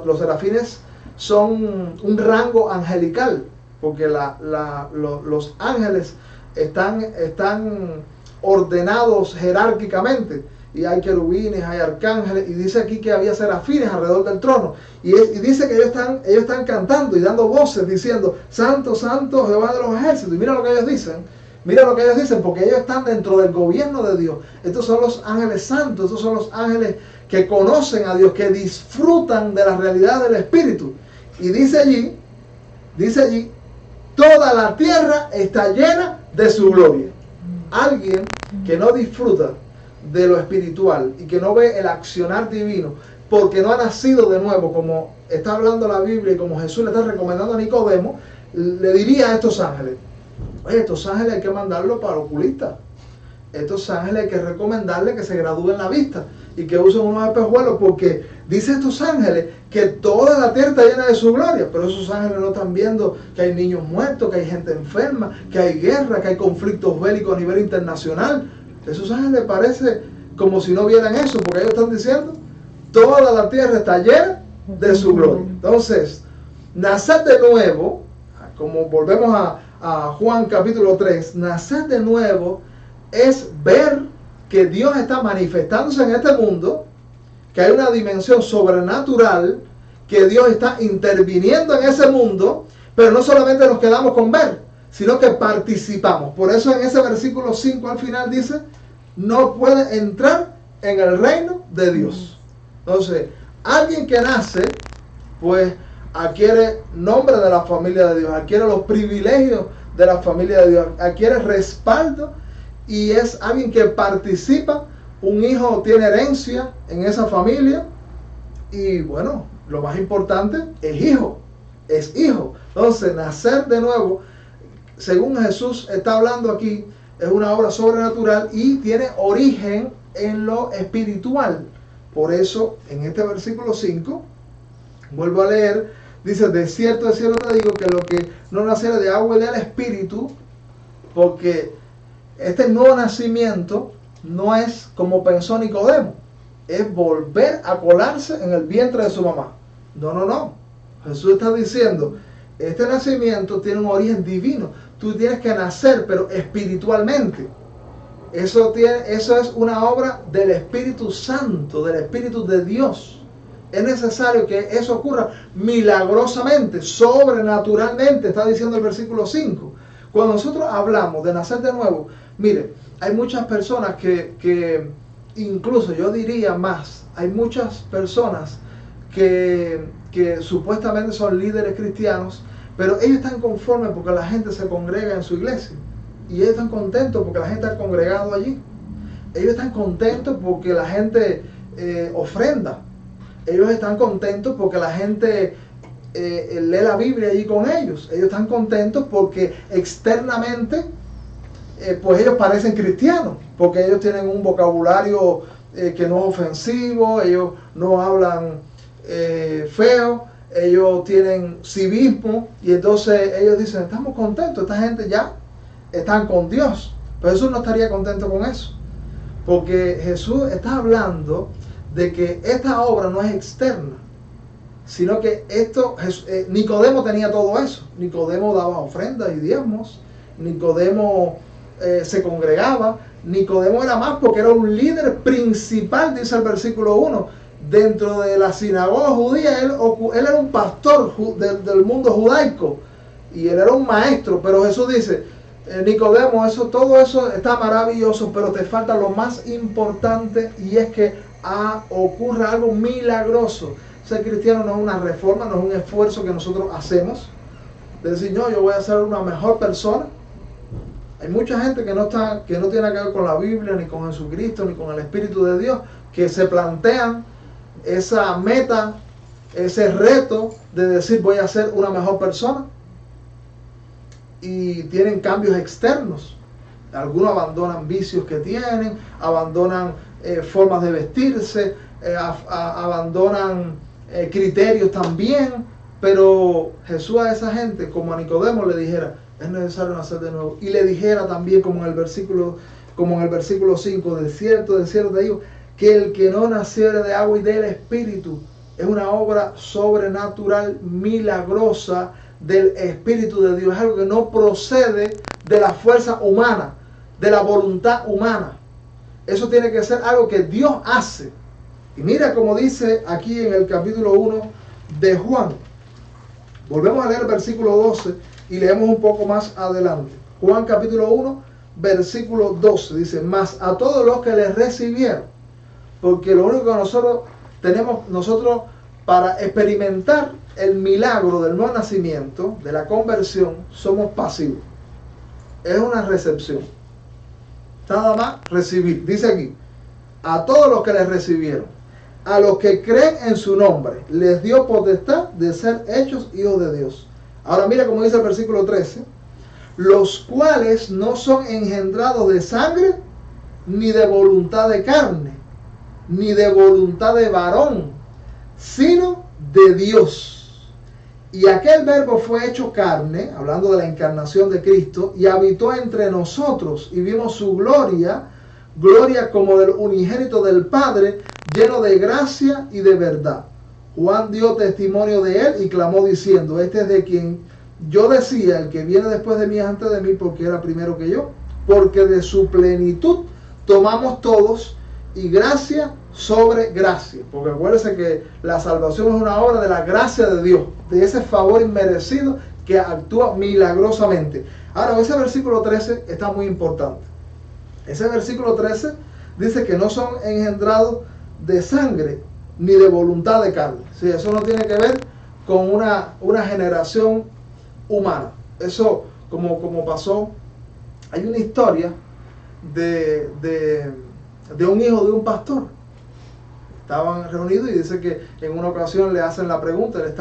los serafines son un rango angelical, porque los ángeles están ordenados jerárquicamente, y hay querubines, hay arcángeles, y dice aquí que había serafines alrededor del trono, y dice que ellos están cantando y dando voces diciendo, Santo, Santo, Jehová de los ejércitos. Y mira lo que ellos dicen, porque ellos están dentro del gobierno de Dios. Estos son los ángeles santos, estos son los ángeles que conocen a Dios, que disfrutan de la realidad del Espíritu. Y dice allí, toda la tierra está llena de su gloria. Alguien que no disfruta de lo espiritual y que no ve el accionar divino, porque no ha nacido de nuevo, como está hablando la Biblia y como Jesús le está recomendando a Nicodemo, le diría a estos ángeles, oye, estos ángeles hay que mandarlos para el oculista. Estos ángeles hay que recomendarles que se gradúen la vista y que usen unos espejuelos, porque dice estos ángeles que toda la tierra está llena de su gloria. Pero esos ángeles no están viendo que hay niños muertos, que hay gente enferma, que hay guerra, que hay conflictos bélicos a nivel internacional. Esos ángeles parece como si no vieran eso, porque ellos están diciendo toda la tierra está llena de su gloria. Entonces, nacer de nuevo, como volvemos a Juan capítulo 3, nacer de nuevo es ver que Dios está manifestándose en este mundo, que hay una dimensión sobrenatural, que Dios está interviniendo en ese mundo, pero no solamente nos quedamos con ver, sino que participamos. Por eso en ese versículo 5 al final dice, no puede entrar en el reino de Dios. Entonces, alguien que nace, pues adquiere nombre de la familia de Dios, adquiere los privilegios de la familia de Dios, adquiere respaldo, y es alguien que participa. Un hijo tiene herencia en esa familia, y bueno, lo más importante es hijo. Entonces, nacer de nuevo, según Jesús está hablando aquí, es una obra sobrenatural y tiene origen en lo espiritual. Por eso, en este versículo 5, vuelvo a leer, dice, de cierto te digo que lo que no naciera de agua y del Espíritu, porque este nuevo nacimiento no es como pensó Nicodemo, es volver a colarse en el vientre de su mamá. No. Jesús está diciendo, este nacimiento tiene un origen divino. Tú tienes que nacer, pero espiritualmente. Eso es una obra del Espíritu Santo, del Espíritu de Dios. Es necesario que eso ocurra milagrosamente, sobrenaturalmente, está diciendo el versículo 5. Cuando nosotros hablamos de nacer de nuevo, mire, hay muchas personas que incluso yo diría más, hay muchas personas que supuestamente son líderes cristianos, pero ellos están conformes porque la gente se congrega en su iglesia. y ellos están contentos porque la gente ha congregado allí. Ellos están contentos porque la gente ofrenda. Ellos están contentos porque la gente lee la Biblia allí con ellos. Ellos están contentos porque externamente pues ellos parecen cristianos, porque ellos tienen un vocabulario que no es ofensivo, ellos no hablan feo, ellos tienen civismo, y entonces ellos dicen, estamos contentos, esta gente ya están con Dios. Pero Jesús no estaría contento con eso, porque Jesús está hablando de que esta obra no es externa, sino que Nicodemo tenía todo eso. Nicodemo daba ofrendas y diezmos, Nicodemo se congregaba, Nicodemo era más porque era un líder principal, dice el versículo 1, dentro de la sinagoga judía. Él era un pastor del mundo judaico, y él era un maestro. Pero Jesús dice, Nicodemo, todo eso está maravilloso, pero te falta lo más importante, y es que ocurra algo milagroso. Ser cristiano no es una reforma, no es un esfuerzo que nosotros hacemos de decir, no, yo voy a ser una mejor persona. Hay mucha gente que no tiene nada que ver con la Biblia, ni con Jesucristo, ni con el Espíritu de Dios, que se plantean esa meta, ese reto de decir, voy a ser una mejor persona, y tienen cambios externos. Algunos abandonan vicios que tienen, abandonan formas de vestirse, abandonan criterios también. Pero Jesús a esa gente, como a Nicodemo, le dijera, es necesario nacer de nuevo. Y le dijera también, como en el versículo 5, de cierto te digo, que el que no naciere de agua y del Espíritu, es una obra sobrenatural, milagrosa del Espíritu de Dios. Es algo que no procede de la fuerza humana, de la voluntad humana. Eso tiene que ser algo que Dios hace. Y mira como dice aquí en el capítulo 1 de Juan. Volvemos a leer el versículo 12 y leemos un poco más adelante. Juan capítulo 1, versículo 12. Dice, mas a todos los que les recibieron. Porque lo único que nosotros para experimentar el milagro del nuevo nacimiento, de la conversión, somos pasivos. Es una recepción. Nada más recibir. Dice aquí, a todos los que les recibieron, a los que creen en su nombre, les dio potestad de ser hechos hijos de Dios. Ahora mira como dice el versículo 13, los cuales no son engendrados de sangre, ni de voluntad de carne, ni de voluntad de varón, sino de Dios. Y aquel verbo fue hecho carne, hablando de la encarnación de Cristo, y habitó entre nosotros, y vimos su gloria, gloria como del unigénito del Padre, lleno de gracia y de verdad. Juan dio testimonio de él y clamó diciendo, este es de quien yo decía, el que viene después de mí es antes de mí, porque era primero que yo, porque de su plenitud tomamos todos, y gracia sobre gracia. Porque acuérdense que la salvación es una obra de la gracia de Dios, de ese favor inmerecido que actúa milagrosamente. Ahora, ese versículo 13 está muy importante. Ese versículo 13 dice que no son engendrados de sangre ni de voluntad de carne. Sí, eso no tiene que ver con una generación humana. Eso, como pasó, hay una historia de un hijo de un pastor. Estaban reunidos y dice que en una ocasión le hacen la pregunta. Él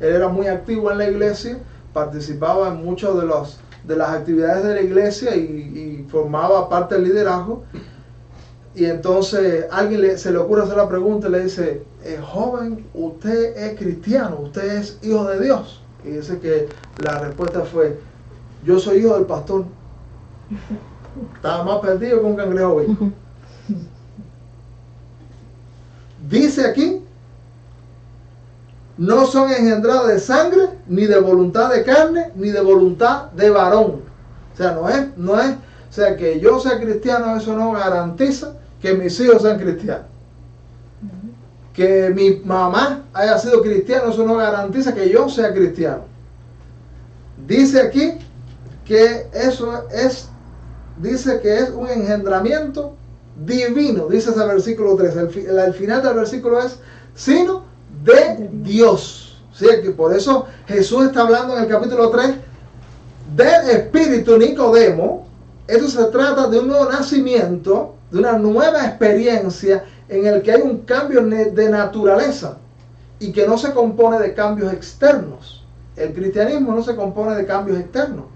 era muy activo en la iglesia, participaba en muchas de las actividades de la iglesia y formaba parte del liderazgo. Y entonces alguien se le ocurre hacer la pregunta y le dice, joven, usted es cristiano, usted es hijo de Dios. Y dice que la respuesta fue, yo soy hijo del pastor. Estaba más perdido que un cangrejo vivo. Dice aquí, no son engendrados de sangre, ni de voluntad de carne, ni de voluntad de varón. O sea, no es, o sea, que yo sea cristiano, eso no garantiza que mis hijos sean cristianos. Que mi mamá haya sido cristiana, eso no garantiza que yo sea cristiano. Dice aquí que dice que es un engendramiento divino, dice ese versículo 3. El final del versículo es, sino de Dios. ¿Sí? Que por eso Jesús está hablando en el capítulo 3 del espíritu Nicodemo, Esto se trata de un nuevo nacimiento, de una nueva experiencia en el que hay un cambio de naturaleza y que no se compone de cambios externos. El cristianismo no se compone de cambios externos.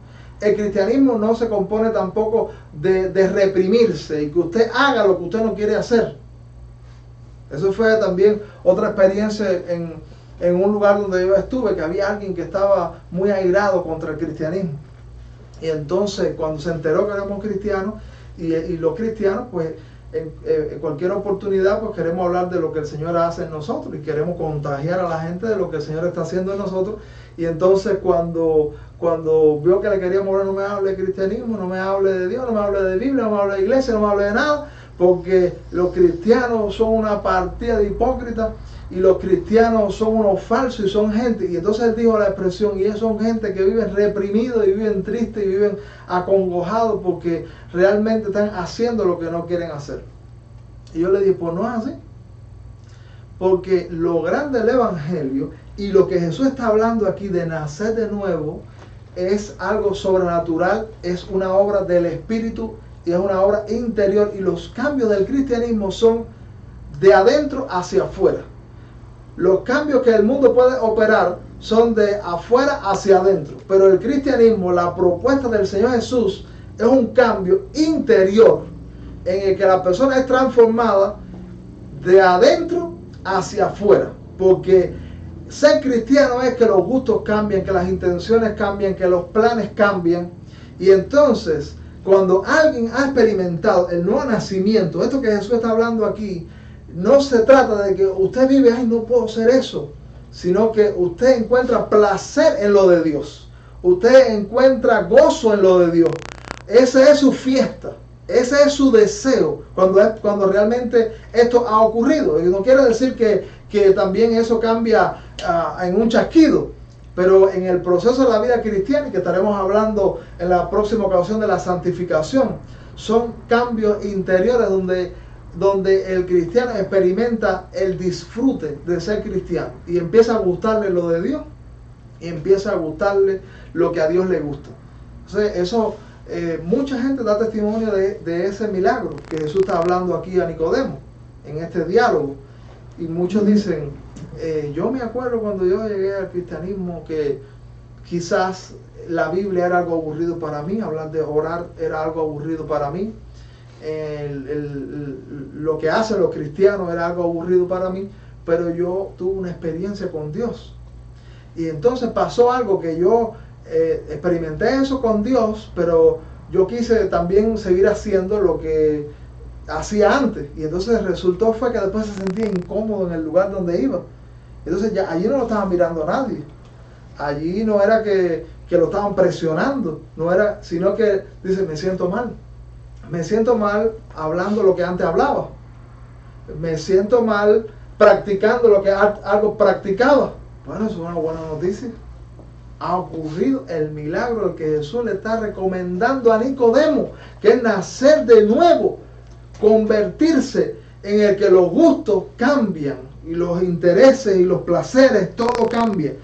El cristianismo no se compone tampoco de reprimirse y que usted haga lo que usted no quiere hacer. Eso fue también otra experiencia en un lugar donde yo estuve, que había alguien que estaba muy airado contra el cristianismo. Y entonces cuando se enteró que éramos cristianos, y los cristianos pues en cualquier oportunidad pues queremos hablar de lo que el Señor hace en nosotros y queremos contagiar a la gente de lo que el Señor está haciendo en nosotros. Y entonces cuando vio que le queríamos hablar, no me hable de cristianismo, no me hable de Dios, no me hable de Biblia, no me hable de iglesia, no me hable de nada, porque los cristianos son una partida de hipócritas y los cristianos son unos falsos y son gente. Y entonces él dijo la expresión, y ellos son gente que viven reprimidos y viven tristes y viven acongojados porque realmente están haciendo lo que no quieren hacer. Y yo le dije, pues no es así. Porque lo grande del evangelio y lo que Jesús está hablando aquí de nacer de nuevo es algo sobrenatural, es una obra del Espíritu y es una obra interior, y los cambios del cristianismo son de adentro hacia afuera. Los cambios que el mundo puede operar son de afuera hacia adentro, pero el cristianismo, la propuesta del Señor Jesús, es un cambio interior en el que la persona es transformada de adentro hacia afuera, porque ser cristiano es que los gustos cambian, que las intenciones cambian, que los planes cambian. Y entonces cuando alguien ha experimentado el nuevo nacimiento, esto que Jesús está hablando aquí, no se trata de que usted vive, ay, no puedo hacer eso, sino que usted encuentra placer en lo de Dios, usted encuentra gozo en lo de Dios. Esa es su fiesta, ese es su deseo cuando realmente esto ha ocurrido. Y no quiere decir que también eso cambia en un chasquido, pero en el proceso de la vida cristiana, y que estaremos hablando en la próxima ocasión de la santificación, son cambios interiores donde el cristiano experimenta el disfrute de ser cristiano y empieza a gustarle lo de Dios y empieza a gustarle lo que a Dios le gusta. Entonces eso, mucha gente da testimonio de ese milagro que Jesús está hablando aquí a Nicodemo en este diálogo, y muchos dicen, yo me acuerdo cuando yo llegué al cristianismo que quizás la Biblia era algo aburrido para mí, hablar de orar era algo aburrido para mí, lo que hacen los cristianos era algo aburrido para mí, pero yo tuve una experiencia con Dios. Y entonces pasó algo que yo experimenté eso con Dios, pero yo quise también seguir haciendo lo que hacía antes. Y entonces resultó fue que después se sentía incómodo en el lugar donde iba. Entonces ya allí no lo estaba mirando a nadie. Allí no era que lo estaban presionando, no era, sino que dice, me siento mal. Me siento mal hablando lo que antes hablaba. Me siento mal practicando lo que algo practicaba. Bueno, eso es una buena noticia. Ha ocurrido el milagro que Jesús le está recomendando a Nicodemo, que es nacer de nuevo, convertirse en el que los gustos cambian y los intereses y los placeres, todo cambia.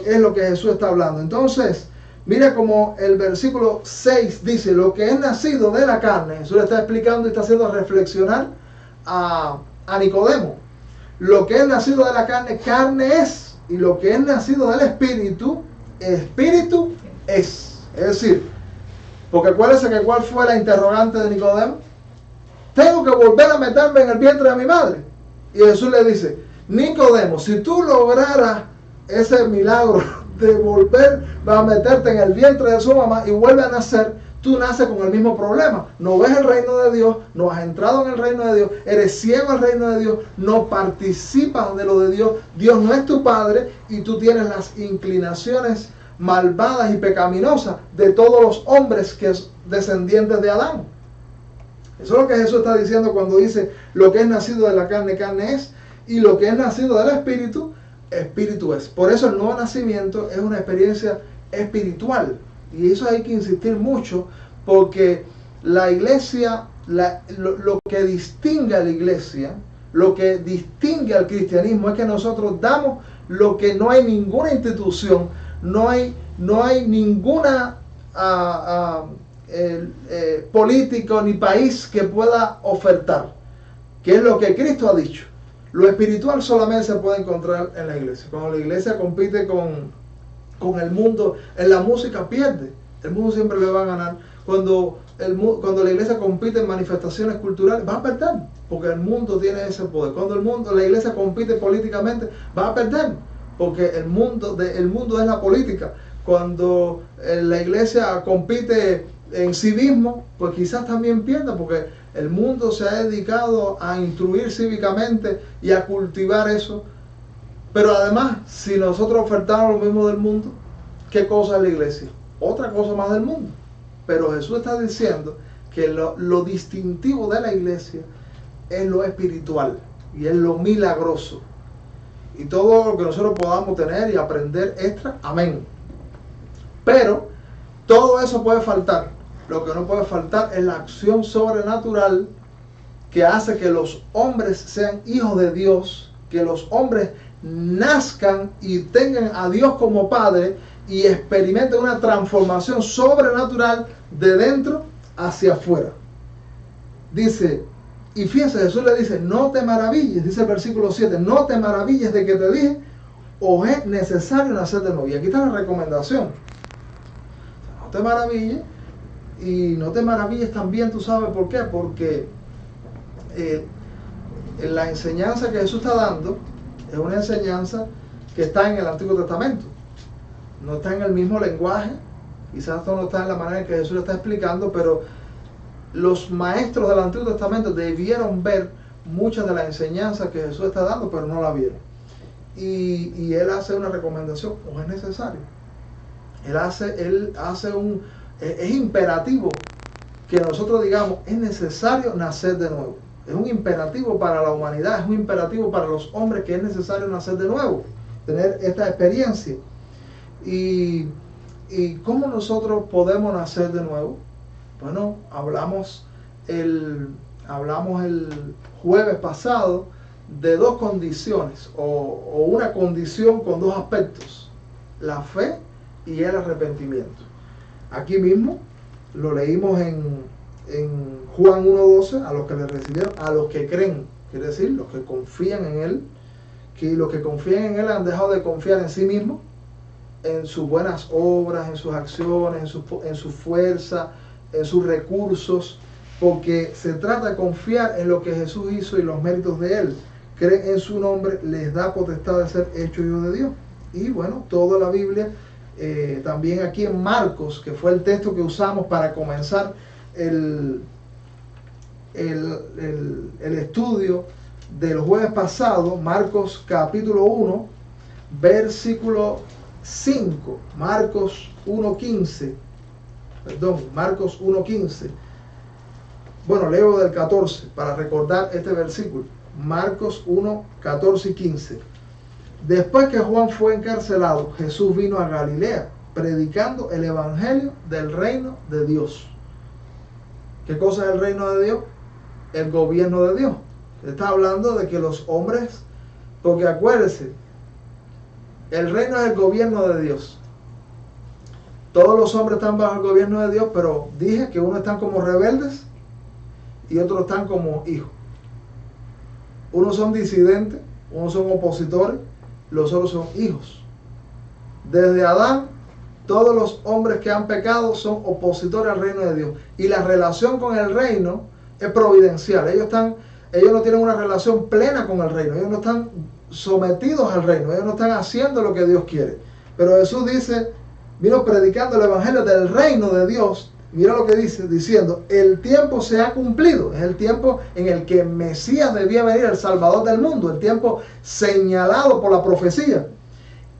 Es lo que Jesús está hablando. Entonces, mira como el versículo 6 dice, lo que es nacido de la carne. Jesús le está explicando y está haciendo reflexionar a Nicodemo. Lo que es nacido de la carne, carne es. Y lo que es nacido del Espíritu, Espíritu es. Es decir, porque acuérdense que cuál fue la interrogante de Nicodemo. Tengo que volver a meterme en el vientre de mi madre. Y Jesús le dice, Nicodemo, si tú lograras ese milagro de volver a meterte en el vientre de su mamá y vuelve a nacer, tú naces con el mismo problema. No ves el reino de Dios, no has entrado en el reino de Dios, eres ciego al reino de Dios, no participas de lo de Dios, Dios no es tu padre y tú tienes las inclinaciones malvadas y pecaminosas de todos los hombres que es descendientes de Adán. Eso es lo que Jesús está diciendo cuando dice, lo que es nacido de la carne, carne es, y lo que es nacido del Espíritu, Espíritu es. Por eso el nuevo nacimiento es una experiencia espiritual. Y eso hay que insistir mucho, porque la iglesia, lo que distingue a la iglesia, lo que distingue al cristianismo es que nosotros damos lo que no hay ninguna institución, no hay ninguna político ni país que pueda ofertar, que es lo que Cristo ha dicho. Lo espiritual solamente se puede encontrar en la iglesia. Cuando la iglesia compite con el mundo, en la música pierde. El mundo siempre le va a ganar. Cuando la iglesia compite en manifestaciones culturales, va a perder, porque el mundo tiene ese poder. Cuando la iglesia compite políticamente, va a perder, porque el mundo es la política. Cuando la iglesia compite en civismo, pues quizás también pierda, porque el mundo se ha dedicado a instruir cívicamente y a cultivar eso. Pero además, si nosotros ofertamos lo mismo del mundo, ¿qué cosa es la iglesia? Otra cosa más del mundo. Pero Jesús está diciendo que lo distintivo de la iglesia es lo espiritual y es lo milagroso. Y todo lo que nosotros podamos tener y aprender extra, amén. Pero todo eso puede faltar. Lo que no puede faltar es la acción sobrenatural que hace que los hombres sean hijos de Dios, que los hombres nazcan y tengan a Dios como Padre y experimenten una transformación sobrenatural de dentro hacia afuera. Dice, y fíjense, Jesús le dice, no te maravilles, dice el versículo 7, no te maravilles de que te dije, os es necesario nacer de nuevo. Y aquí está la recomendación. No te maravilles, y no te maravilles también, tú sabes por qué, porque la enseñanza que Jesús está dando es una enseñanza que está en el Antiguo Testamento. No está en el mismo lenguaje, quizás no está en la manera en que Jesús lo está explicando, pero los maestros del Antiguo Testamento debieron ver muchas de las enseñanzas que Jesús está dando, pero no la vieron. Y él hace una recomendación, o es necesario. Es imperativo que nosotros digamos, es necesario nacer de nuevo. Es un imperativo para la humanidad, es un imperativo para los hombres que es necesario nacer de nuevo, tener esta experiencia. ¿Y cómo nosotros podemos nacer de nuevo? Bueno, hablamos el jueves pasado de dos condiciones, o una condición con dos aspectos, la fe y el arrepentimiento. Aquí mismo lo leímos en Juan 1:12, a los que le recibieron, a los que creen, quiere decir, los que confían en Él, que los que confían en Él han dejado de confiar en sí mismos, en sus buenas obras, en sus acciones, en su fuerza, en sus recursos, porque se trata de confiar en lo que Jesús hizo y los méritos de Él. Creen en su nombre, les da potestad de ser hechos hijos de Dios. Y bueno, toda la Biblia, también aquí en Marcos, que fue el texto que usamos para comenzar el estudio del jueves pasado, Marcos capítulo 1, versículo 5, Marcos 1:15, Marcos 1:15. Bueno, leo del 14 para recordar este versículo. Marcos 1, 14 y 15. Después que Juan fue encarcelado, Jesús vino a Galilea, predicando el evangelio del reino de Dios. ¿Qué cosa es el reino de Dios? El gobierno de Dios. Está hablando de que los hombres, porque acuérdense, el reino es el gobierno de Dios. Todos los hombres están bajo el gobierno de Dios, pero dije que unos están como rebeldes y otros están como hijos. Unos son disidentes, unos son opositores, los otros son hijos. Desde Adán, todos los hombres que han pecado son opositores al reino de Dios. Y la relación con el reino es providencial. Ellos no tienen una relación plena con el reino. Ellos no están sometidos al reino. Ellos no están haciendo lo que Dios quiere. Pero Jesús dice, vino predicando el evangelio del reino de Dios. Mira lo que dice, diciendo, el tiempo se ha cumplido. Es el tiempo en el que Mesías debía venir, el Salvador del mundo. El tiempo señalado por la profecía.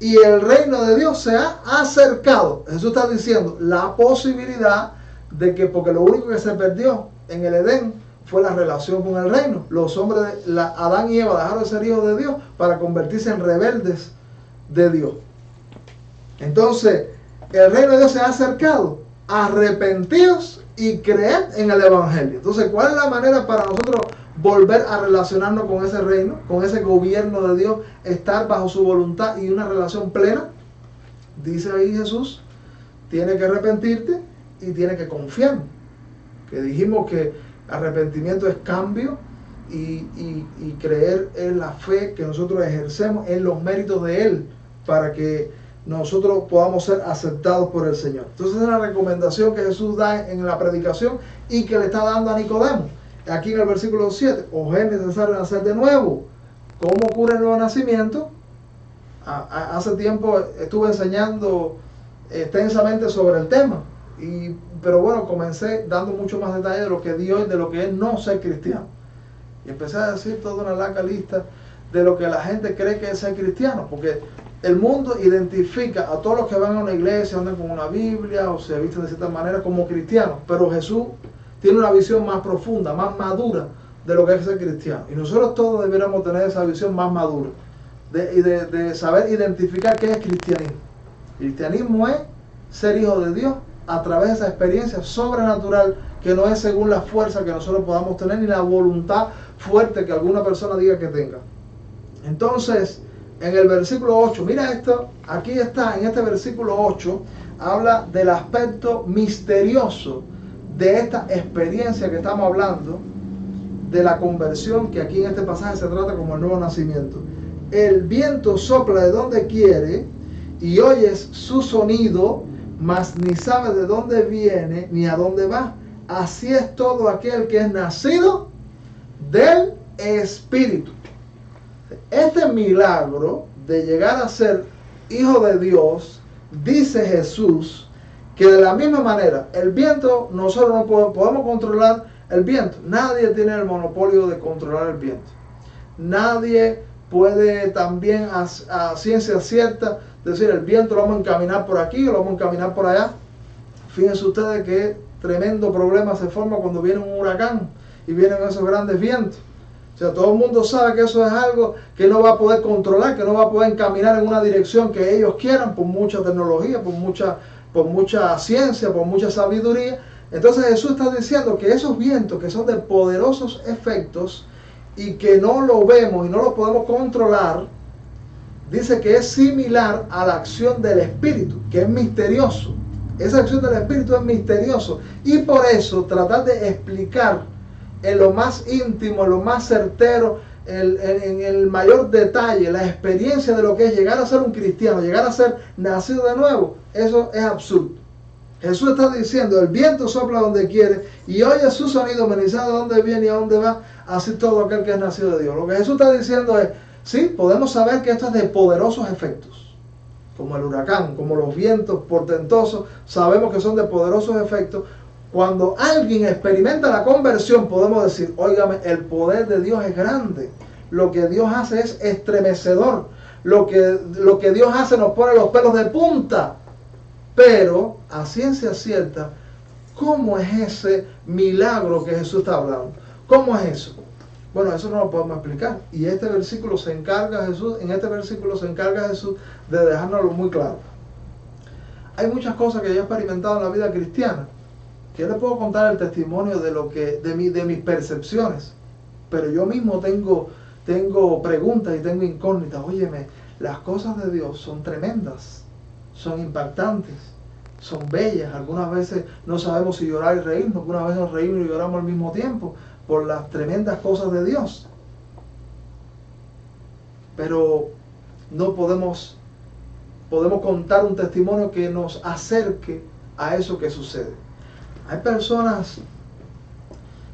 Y el reino de Dios se ha acercado. Jesús está diciendo la posibilidad de que, porque lo único que se perdió en el Edén fue la relación con el reino. Los hombres, Adán y Eva, dejaron de ser hijos de Dios para convertirse en rebeldes de Dios. Entonces, el reino de Dios se ha acercado. Arrepentidos y creed en el evangelio. Entonces, ¿cuál es la manera para nosotros volver a relacionarnos con ese reino, con ese gobierno de Dios, estar bajo su voluntad y una relación plena? Dice ahí Jesús, tienes que arrepentirte y tiene que confiar. Que dijimos que arrepentimiento es cambio y creer en la fe que nosotros ejercemos en los méritos de Él para que nosotros podamos ser aceptados por el Señor. Entonces es la recomendación que Jesús da en la predicación y que le está dando a Nicodemo. Aquí en el versículo 7, os es necesario nacer de nuevo. ¿Cómo ocurre el nuevo nacimiento? Hace tiempo estuve enseñando extensamente sobre el tema, pero bueno, comencé dando mucho más detalle de lo que di hoy, de lo que es no ser cristiano. Y empecé a decir toda una larga lista de lo que la gente cree que es ser cristiano, porque el mundo identifica a todos los que van a una iglesia, andan con una Biblia o se visten de cierta manera como cristianos, pero Jesús tiene una visión más profunda, más madura de lo que es ser cristiano. Y nosotros todos deberíamos tener esa visión más madura, de saber identificar qué es cristianismo. Cristianismo es ser hijo de Dios a través de esa experiencia sobrenatural que no es según la fuerza que nosotros podamos tener ni la voluntad fuerte que alguna persona diga que tenga. Entonces, en el versículo 8, mira esto, aquí está, en este versículo 8, habla del aspecto misterioso de esta experiencia que estamos hablando, de la conversión, que aquí en este pasaje se trata como el nuevo nacimiento. El viento sopla de donde quiere y oyes su sonido, mas ni sabes de dónde viene ni a dónde va. Así es todo aquel que es nacido del Espíritu. Este milagro de llegar a ser hijo de Dios, dice Jesús, que de la misma manera, el viento, nosotros no podemos controlar el viento. Nadie tiene el monopolio de controlar el viento. Nadie puede también a ciencia cierta decir el viento lo vamos a encaminar por aquí o lo vamos a encaminar por allá. Fíjense ustedes qué tremendo problema se forma cuando viene un huracán y vienen esos grandes vientos. O sea, todo el mundo sabe que eso es algo que no va a poder controlar, que no va a poder encaminar en una dirección que ellos quieran por mucha tecnología, por mucha ciencia, por mucha sabiduría. Entonces Jesús está diciendo que esos vientos que son de poderosos efectos y que no lo vemos y no lo podemos controlar, dice que es similar a la acción del Espíritu, que es misterioso. Esa acción del Espíritu es misterioso y por eso tratar de explicar en lo más íntimo, en lo más certero, en el mayor detalle, la experiencia de lo que es llegar a ser un cristiano, llegar a ser nacido de nuevo, eso es absurdo. Jesús está diciendo, el viento sopla donde quiere y oye su sonido, mas ni sabe dónde viene y a dónde va, así todo aquel que es nacido de Dios. Lo que Jesús está diciendo es, sí, podemos saber que esto es de poderosos efectos, como el huracán, como los vientos portentosos, sabemos que son de poderosos efectos. Cuando alguien experimenta la conversión, podemos decir, óigame, el poder de Dios es grande. Lo que Dios hace es estremecedor. Lo que Dios hace nos pone los pelos de punta. Pero, a ciencia cierta, ¿cómo es ese milagro que Jesús está hablando? ¿Cómo es eso? Bueno, eso no lo podemos explicar. Y en este versículo se encarga Jesús de dejárnoslo muy claro. Hay muchas cosas que yo he experimentado en la vida cristiana. Yo les puedo contar el testimonio de mis percepciones, pero yo mismo tengo preguntas y tengo incógnitas. Óyeme, las cosas de Dios son tremendas, son impactantes, son bellas. Algunas veces no sabemos si llorar y reírnos, algunas veces nos reímos y lloramos al mismo tiempo por las tremendas cosas de Dios. Pero no podemos contar un testimonio que nos acerque a eso que sucede. Hay personas,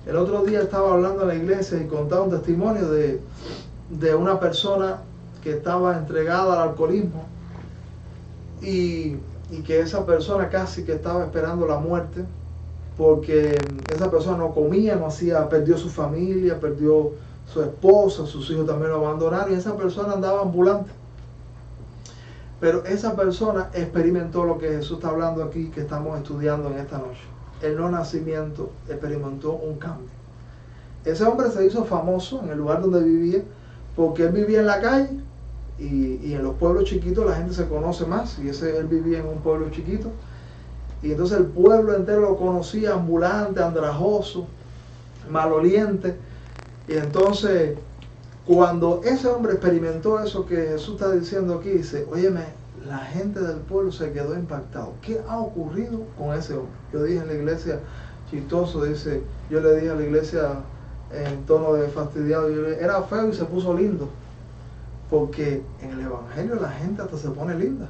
el otro día estaba hablando en la iglesia y contaba un testimonio de una persona que estaba entregada al alcoholismo y que esa persona casi que estaba esperando la muerte porque esa persona no comía, perdió su familia, perdió su esposa, sus hijos también lo abandonaron y esa persona andaba ambulante. Pero esa persona experimentó lo que Jesús está hablando aquí, que estamos estudiando en esta noche. El no nacimiento experimentó un cambio. Ese hombre se hizo famoso en el lugar donde vivía porque él vivía en la calle y en los pueblos chiquitos la gente se conoce más y él vivía en un pueblo chiquito y entonces el pueblo entero lo conocía, ambulante, andrajoso, maloliente. Y entonces cuando ese hombre experimentó eso que Jesús está diciendo aquí, dice, óyeme, la gente del pueblo se quedó impactado. ¿Qué ha ocurrido con ese hombre? Yo dije en la iglesia, chistoso, dice, yo le dije a la iglesia en tono de fastidiado, yo le dije, era feo y se puso lindo. Porque en el evangelio la gente hasta se pone linda.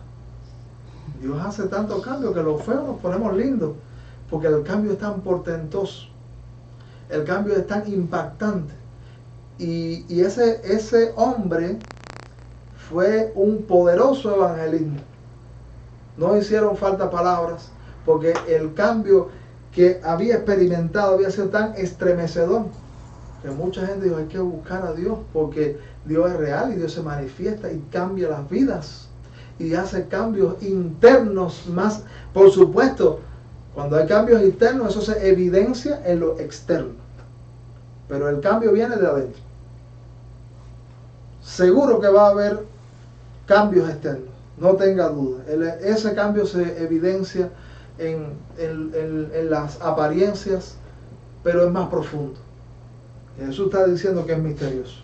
Dios hace tanto cambio que los feos nos ponemos lindos. Porque el cambio es tan portentoso. El cambio es tan impactante. Y ese hombre fue un poderoso evangelismo. No hicieron falta palabras, porque el cambio que había experimentado había sido tan estremecedor que mucha gente dijo, hay que buscar a Dios, porque Dios es real y Dios se manifiesta y cambia las vidas y hace cambios internos más. Por supuesto, cuando hay cambios internos, eso se evidencia en lo externo, pero el cambio viene de adentro. Seguro que va a haber cambios externos, no tenga duda. Ese cambio se evidencia en las apariencias, pero es más profundo. Jesús está diciendo que es misterioso.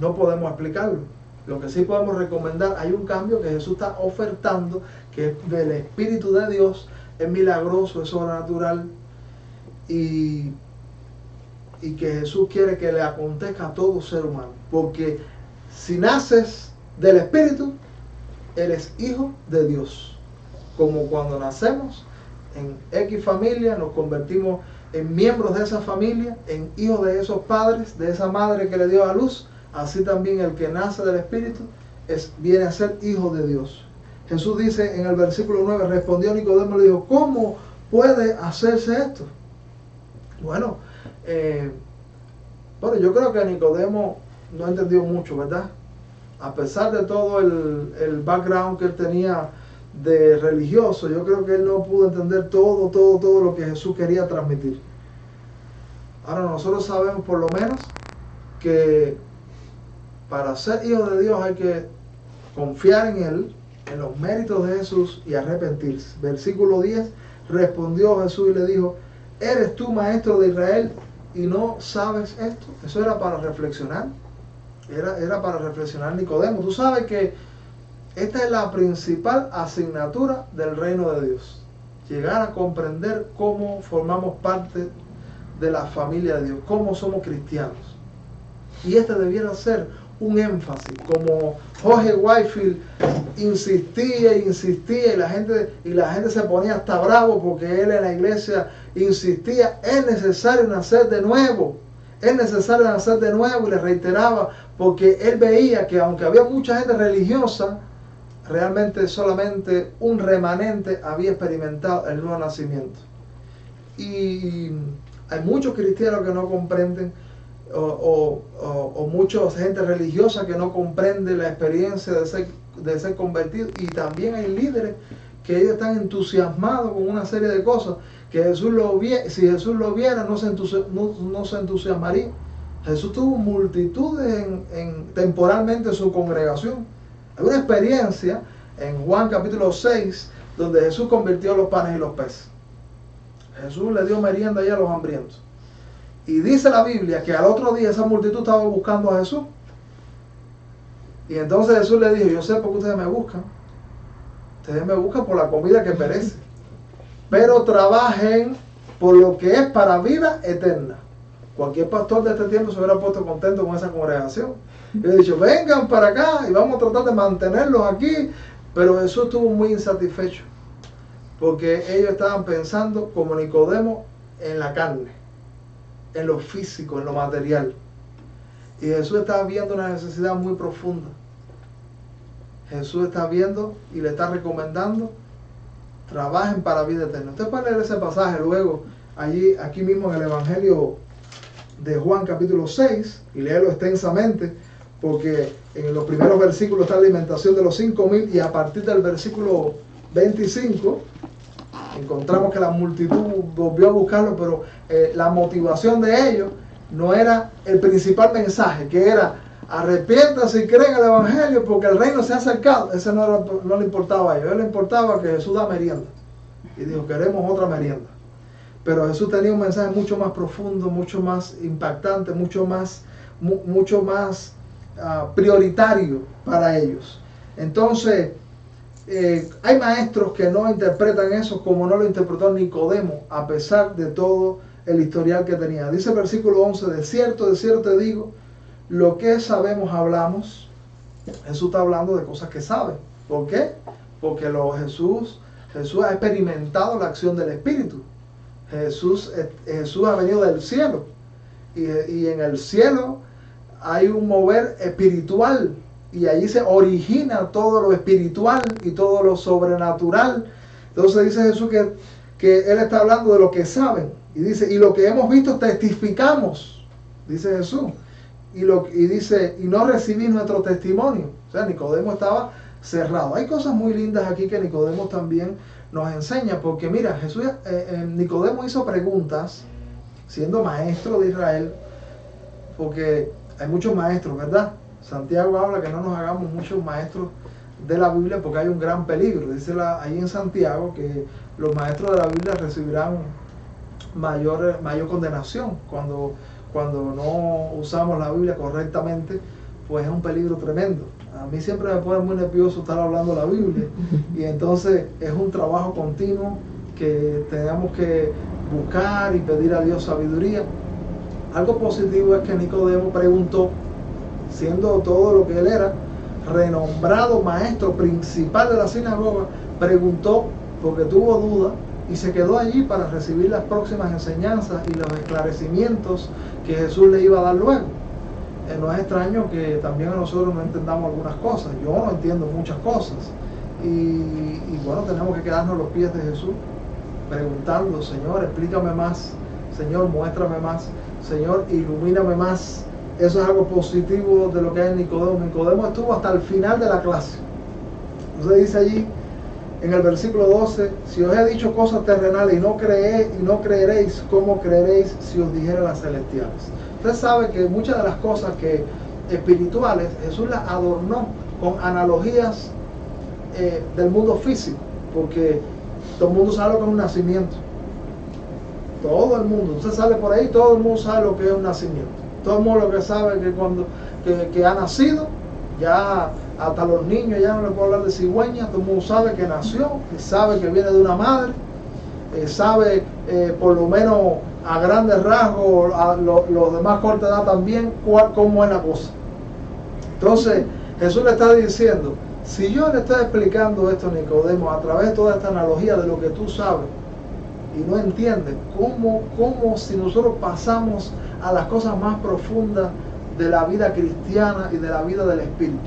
No podemos explicarlo. Lo que sí podemos recomendar, hay un cambio que Jesús está ofertando, que es del Espíritu de Dios, es milagroso, es sobrenatural, y que Jesús quiere que le acontezca a todo ser humano. Porque si naces del Espíritu, eres hijo de Dios. Como cuando nacemos en X familia, nos convertimos en miembros de esa familia, en hijos de esos padres, de esa madre que le dio a luz. Así también el que nace del Espíritu viene a ser hijo de Dios. Jesús dice en el versículo 9, respondió Nicodemo y le dijo, ¿cómo puede hacerse esto? Bueno, yo creo que Nicodemo no entendió mucho, ¿verdad? A pesar de todo el background que él tenía de religioso, yo creo que él no pudo entender todo lo que Jesús quería transmitir. Ahora nosotros sabemos por lo menos que para ser hijo de Dios hay que confiar en Él, en los méritos de Jesús y arrepentirse. Versículo 10, respondió Jesús y le dijo, ¿eres tú maestro de Israel y no sabes esto? Eso era para reflexionar. Era para reflexionar Nicodemo. Tú sabes que esta es la principal asignatura del reino de Dios. Llegar a comprender cómo formamos parte de la familia de Dios, cómo somos cristianos. Y este debiera ser un énfasis, como Jorge Whitefield insistía y la gente se ponía hasta bravo porque él en la iglesia insistía, es necesario nacer de nuevo. Es necesario nacer de nuevo, y le reiteraba, porque él veía que aunque había mucha gente religiosa, realmente solamente un remanente había experimentado el nuevo nacimiento. Y hay muchos cristianos que no comprenden, o mucha gente religiosa que no comprende la experiencia de ser convertido, y también hay líderes que ellos están entusiasmados con una serie de cosas que si Jesús lo viera no se entusiasmaría. Jesús tuvo multitudes temporalmente en su congregación. Hay una experiencia en Juan capítulo 6 donde Jesús convirtió los panes y los peces. Jesús le dio merienda ahí a los hambrientos. Y dice la Biblia que al otro día esa multitud estaba buscando a Jesús. Y entonces Jesús le dijo, yo sé por qué ustedes me buscan. Ustedes me buscan por la comida que perece. Pero trabajen por lo que es para vida eterna. Cualquier pastor de este tiempo se hubiera puesto contento con esa congregación. Y le he dicho, vengan para acá y vamos a tratar de mantenerlos aquí. Pero Jesús estuvo muy insatisfecho. Porque ellos estaban pensando como Nicodemo en la carne, en lo físico, en lo material. Y Jesús estaba viendo una necesidad muy profunda. Jesús está viendo y le está recomendando, trabajen para vida eterna. Usted puede leer ese pasaje luego, aquí mismo en el Evangelio de Juan capítulo 6, y leerlo extensamente, porque en los primeros versículos está la alimentación de los 5,000, y a partir del versículo 25, encontramos que la multitud volvió a buscarlo, pero la motivación de ellos no era el principal mensaje, que era arrepiéntase y creen el Evangelio porque el reino se ha acercado. Ese no le importaba a ellos. A él le importaba que Jesús da merienda. Y dijo, queremos otra merienda. Pero Jesús tenía un mensaje mucho más profundo, mucho más impactante, mucho más prioritario para ellos. Entonces, Hay maestros que no interpretan eso como no lo interpretó Nicodemo, a pesar de todo el historial que tenía. Dice el versículo 11, de cierto te digo, lo que sabemos hablamos. Jesús está hablando de cosas que sabe. ¿Por qué? Porque Jesús ha experimentado la acción del Espíritu. Jesús ha venido del cielo. Y en el cielo hay un mover espiritual. Y allí se origina todo lo espiritual y todo lo sobrenatural. Entonces dice Jesús que Él está hablando de lo que saben. Y dice, y lo que hemos visto testificamos, dice Jesús. Y dice, y no recibí nuestro testimonio. O sea, Nicodemo estaba cerrado. Hay cosas muy lindas aquí que Nicodemo también nos enseña. Porque mira, Nicodemo hizo preguntas siendo maestro de Israel. Porque hay muchos maestros, ¿verdad? Santiago habla que no nos hagamos muchos maestros de la Biblia porque hay un gran peligro. Dice ahí en Santiago que los maestros de la Biblia recibirán mayor condenación cuando no usamos la Biblia correctamente, pues es un peligro tremendo. A mí siempre me pone muy nervioso estar hablando de la Biblia y entonces es un trabajo continuo que tenemos que buscar y pedir a Dios sabiduría. Algo positivo es que Nicodemo preguntó, siendo todo lo que él era, renombrado maestro principal de la sinagoga, preguntó porque tuvo duda y se quedó allí para recibir las próximas enseñanzas y los esclarecimientos que Jesús le iba a dar luego. No es extraño que también a nosotros no entendamos algunas cosas. Yo no entiendo muchas cosas y bueno, tenemos que quedarnos a los pies de Jesús preguntando, Señor, explícame más, Señor, muéstrame más, Señor, ilumíname más. Eso es algo positivo de lo que hay en Nicodemo. Nicodemo estuvo hasta el final de la clase. Entonces dice allí en el versículo 12, si os he dicho cosas terrenales y no creeréis, ¿cómo creeréis si os dijera las celestiales? Usted sabe que muchas de las cosas espirituales Jesús las adornó con analogías del mundo físico, porque todo el mundo sabe lo que es un nacimiento. Todo el mundo, usted sale por ahí, todo el mundo sabe lo que es un nacimiento. Todo el mundo lo que sabe que cuando ha nacido, ya hasta los niños ya no le puedo hablar de cigüeña, todo el mundo sabe que nació, y sabe que viene de una madre, sabe por lo menos a grandes rasgos, a los de más corta edad también, cómo es la cosa. Entonces Jesús le está diciendo, si yo le estoy explicando esto a Nicodemo a través de toda esta analogía de lo que tú sabes y no entiendes, ¿cómo si nosotros pasamos a las cosas más profundas de la vida cristiana y de la vida del Espíritu?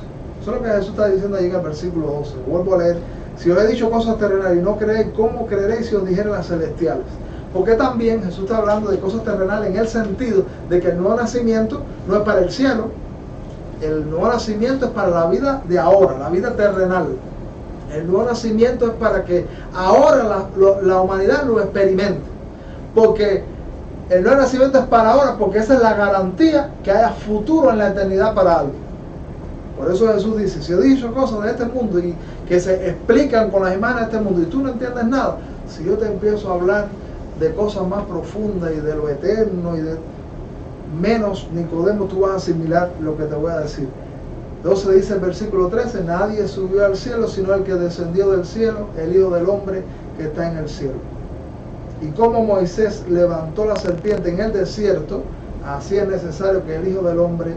Eso es lo que Jesús está diciendo allí en el versículo 12. Vuelvo a leer. Si os he dicho cosas terrenales y no creéis, ¿cómo creeréis si os dijera las celestiales? Porque también Jesús está hablando de cosas terrenales en el sentido de que el nuevo nacimiento no es para el cielo. El nuevo nacimiento es para la vida de ahora, la vida terrenal. El nuevo nacimiento es para que ahora la humanidad lo experimente. Porque el nuevo nacimiento es para ahora, porque esa es la garantía que haya futuro en la eternidad para alguien. Por eso Jesús dice, si he dicho cosas de este mundo y que se explican con las imágenes de este mundo y tú no entiendes nada, si yo te empiezo a hablar de cosas más profundas y de lo eterno y de menos, Nicodemo, tú vas a asimilar lo que te voy a decir. Entonces dice el versículo 13, nadie subió al cielo sino el que descendió del cielo, el Hijo del Hombre que está en el cielo. Y como Moisés levantó la serpiente en el desierto, así es necesario que el Hijo del Hombre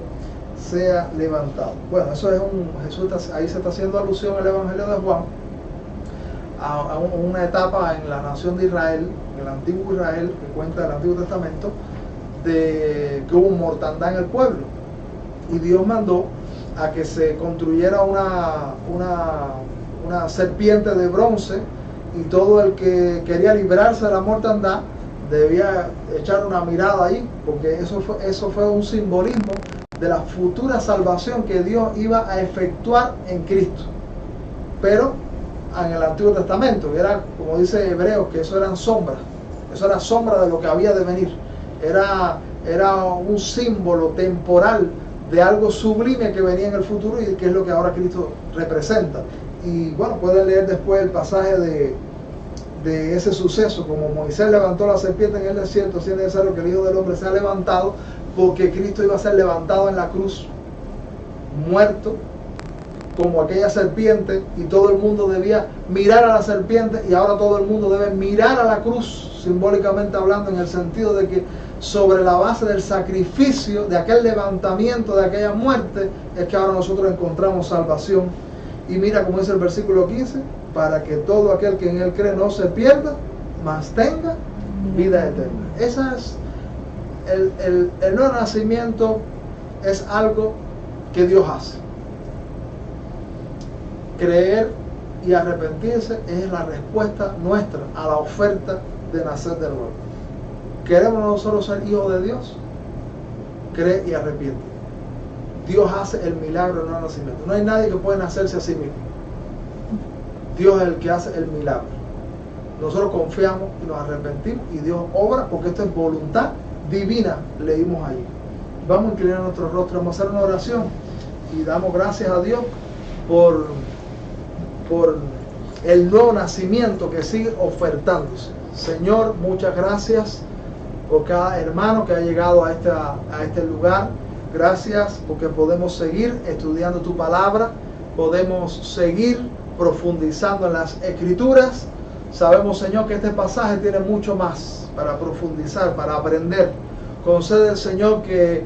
sea levantado. Bueno, eso es ahí se está haciendo alusión al Evangelio de Juan, a una etapa en la nación de Israel, en el antiguo Israel, que cuenta el Antiguo Testamento, de que hubo mortandad en el pueblo. Y Dios mandó a que se construyera una serpiente de bronce, y todo el que quería librarse de la mortandad debía echar una mirada ahí, porque eso fue un simbolismo de la futura salvación que Dios iba a efectuar en Cristo. Pero en el Antiguo Testamento, era como dice Hebreos, que eso eran sombras, eso era sombra de lo que había de venir, era un símbolo temporal de algo sublime que venía en el futuro y que es lo que ahora Cristo representa. Y bueno, pueden leer después el pasaje de ese suceso, como Moisés levantó la serpiente en el desierto, si es necesario que el Hijo del Hombre sea levantado, porque Cristo iba a ser levantado en la cruz, muerto, como aquella serpiente, y todo el mundo debía mirar a la serpiente, y ahora todo el mundo debe mirar a la cruz, simbólicamente hablando, en el sentido de que sobre la base del sacrificio, de aquel levantamiento, de aquella muerte, es que ahora nosotros encontramos salvación. Y mira como dice el versículo 15, para que todo aquel que en él cree no se pierda, mas tenga vida eterna. Esa es el nuevo nacimiento, es algo que Dios hace. Creer y arrepentirse es la respuesta nuestra a la oferta de nacer de nuevo. ¿Queremos nosotros ser hijos de Dios? Cree y arrepiente. Dios hace el milagro del nuevo nacimiento. No hay nadie que pueda nacerse a sí mismo. Dios es el que hace el milagro. Nosotros confiamos y nos arrepentimos y Dios obra, porque esto es voluntad divina, leímos allí. Vamos a inclinar nuestro rostro, vamos a hacer una oración y damos gracias a Dios por el nuevo nacimiento que sigue ofertándose. Señor, muchas gracias por cada hermano que ha llegado a este lugar. Gracias porque podemos seguir estudiando tu palabra, podemos seguir profundizando en las escrituras. Sabemos, Señor, que este pasaje tiene mucho más para profundizar, para aprender. Concede, Señor, que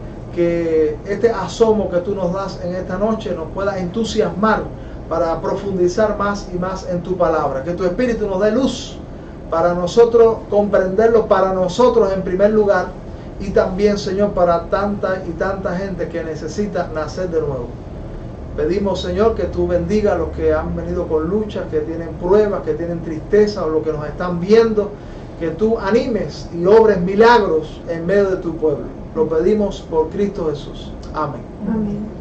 este asomo que tú nos das en esta noche nos pueda entusiasmar para profundizar más y más en tu palabra. Que tu Espíritu nos dé luz para nosotros comprenderlo, para nosotros en primer lugar, y también, Señor, para tanta y tanta gente que necesita nacer de nuevo. Pedimos, Señor, que tú bendiga a los que han venido con luchas, que tienen pruebas, que tienen tristeza, o los que nos están viendo, que tú animes y obres milagros en medio de tu pueblo. Lo pedimos por Cristo Jesús. Amén. Amén.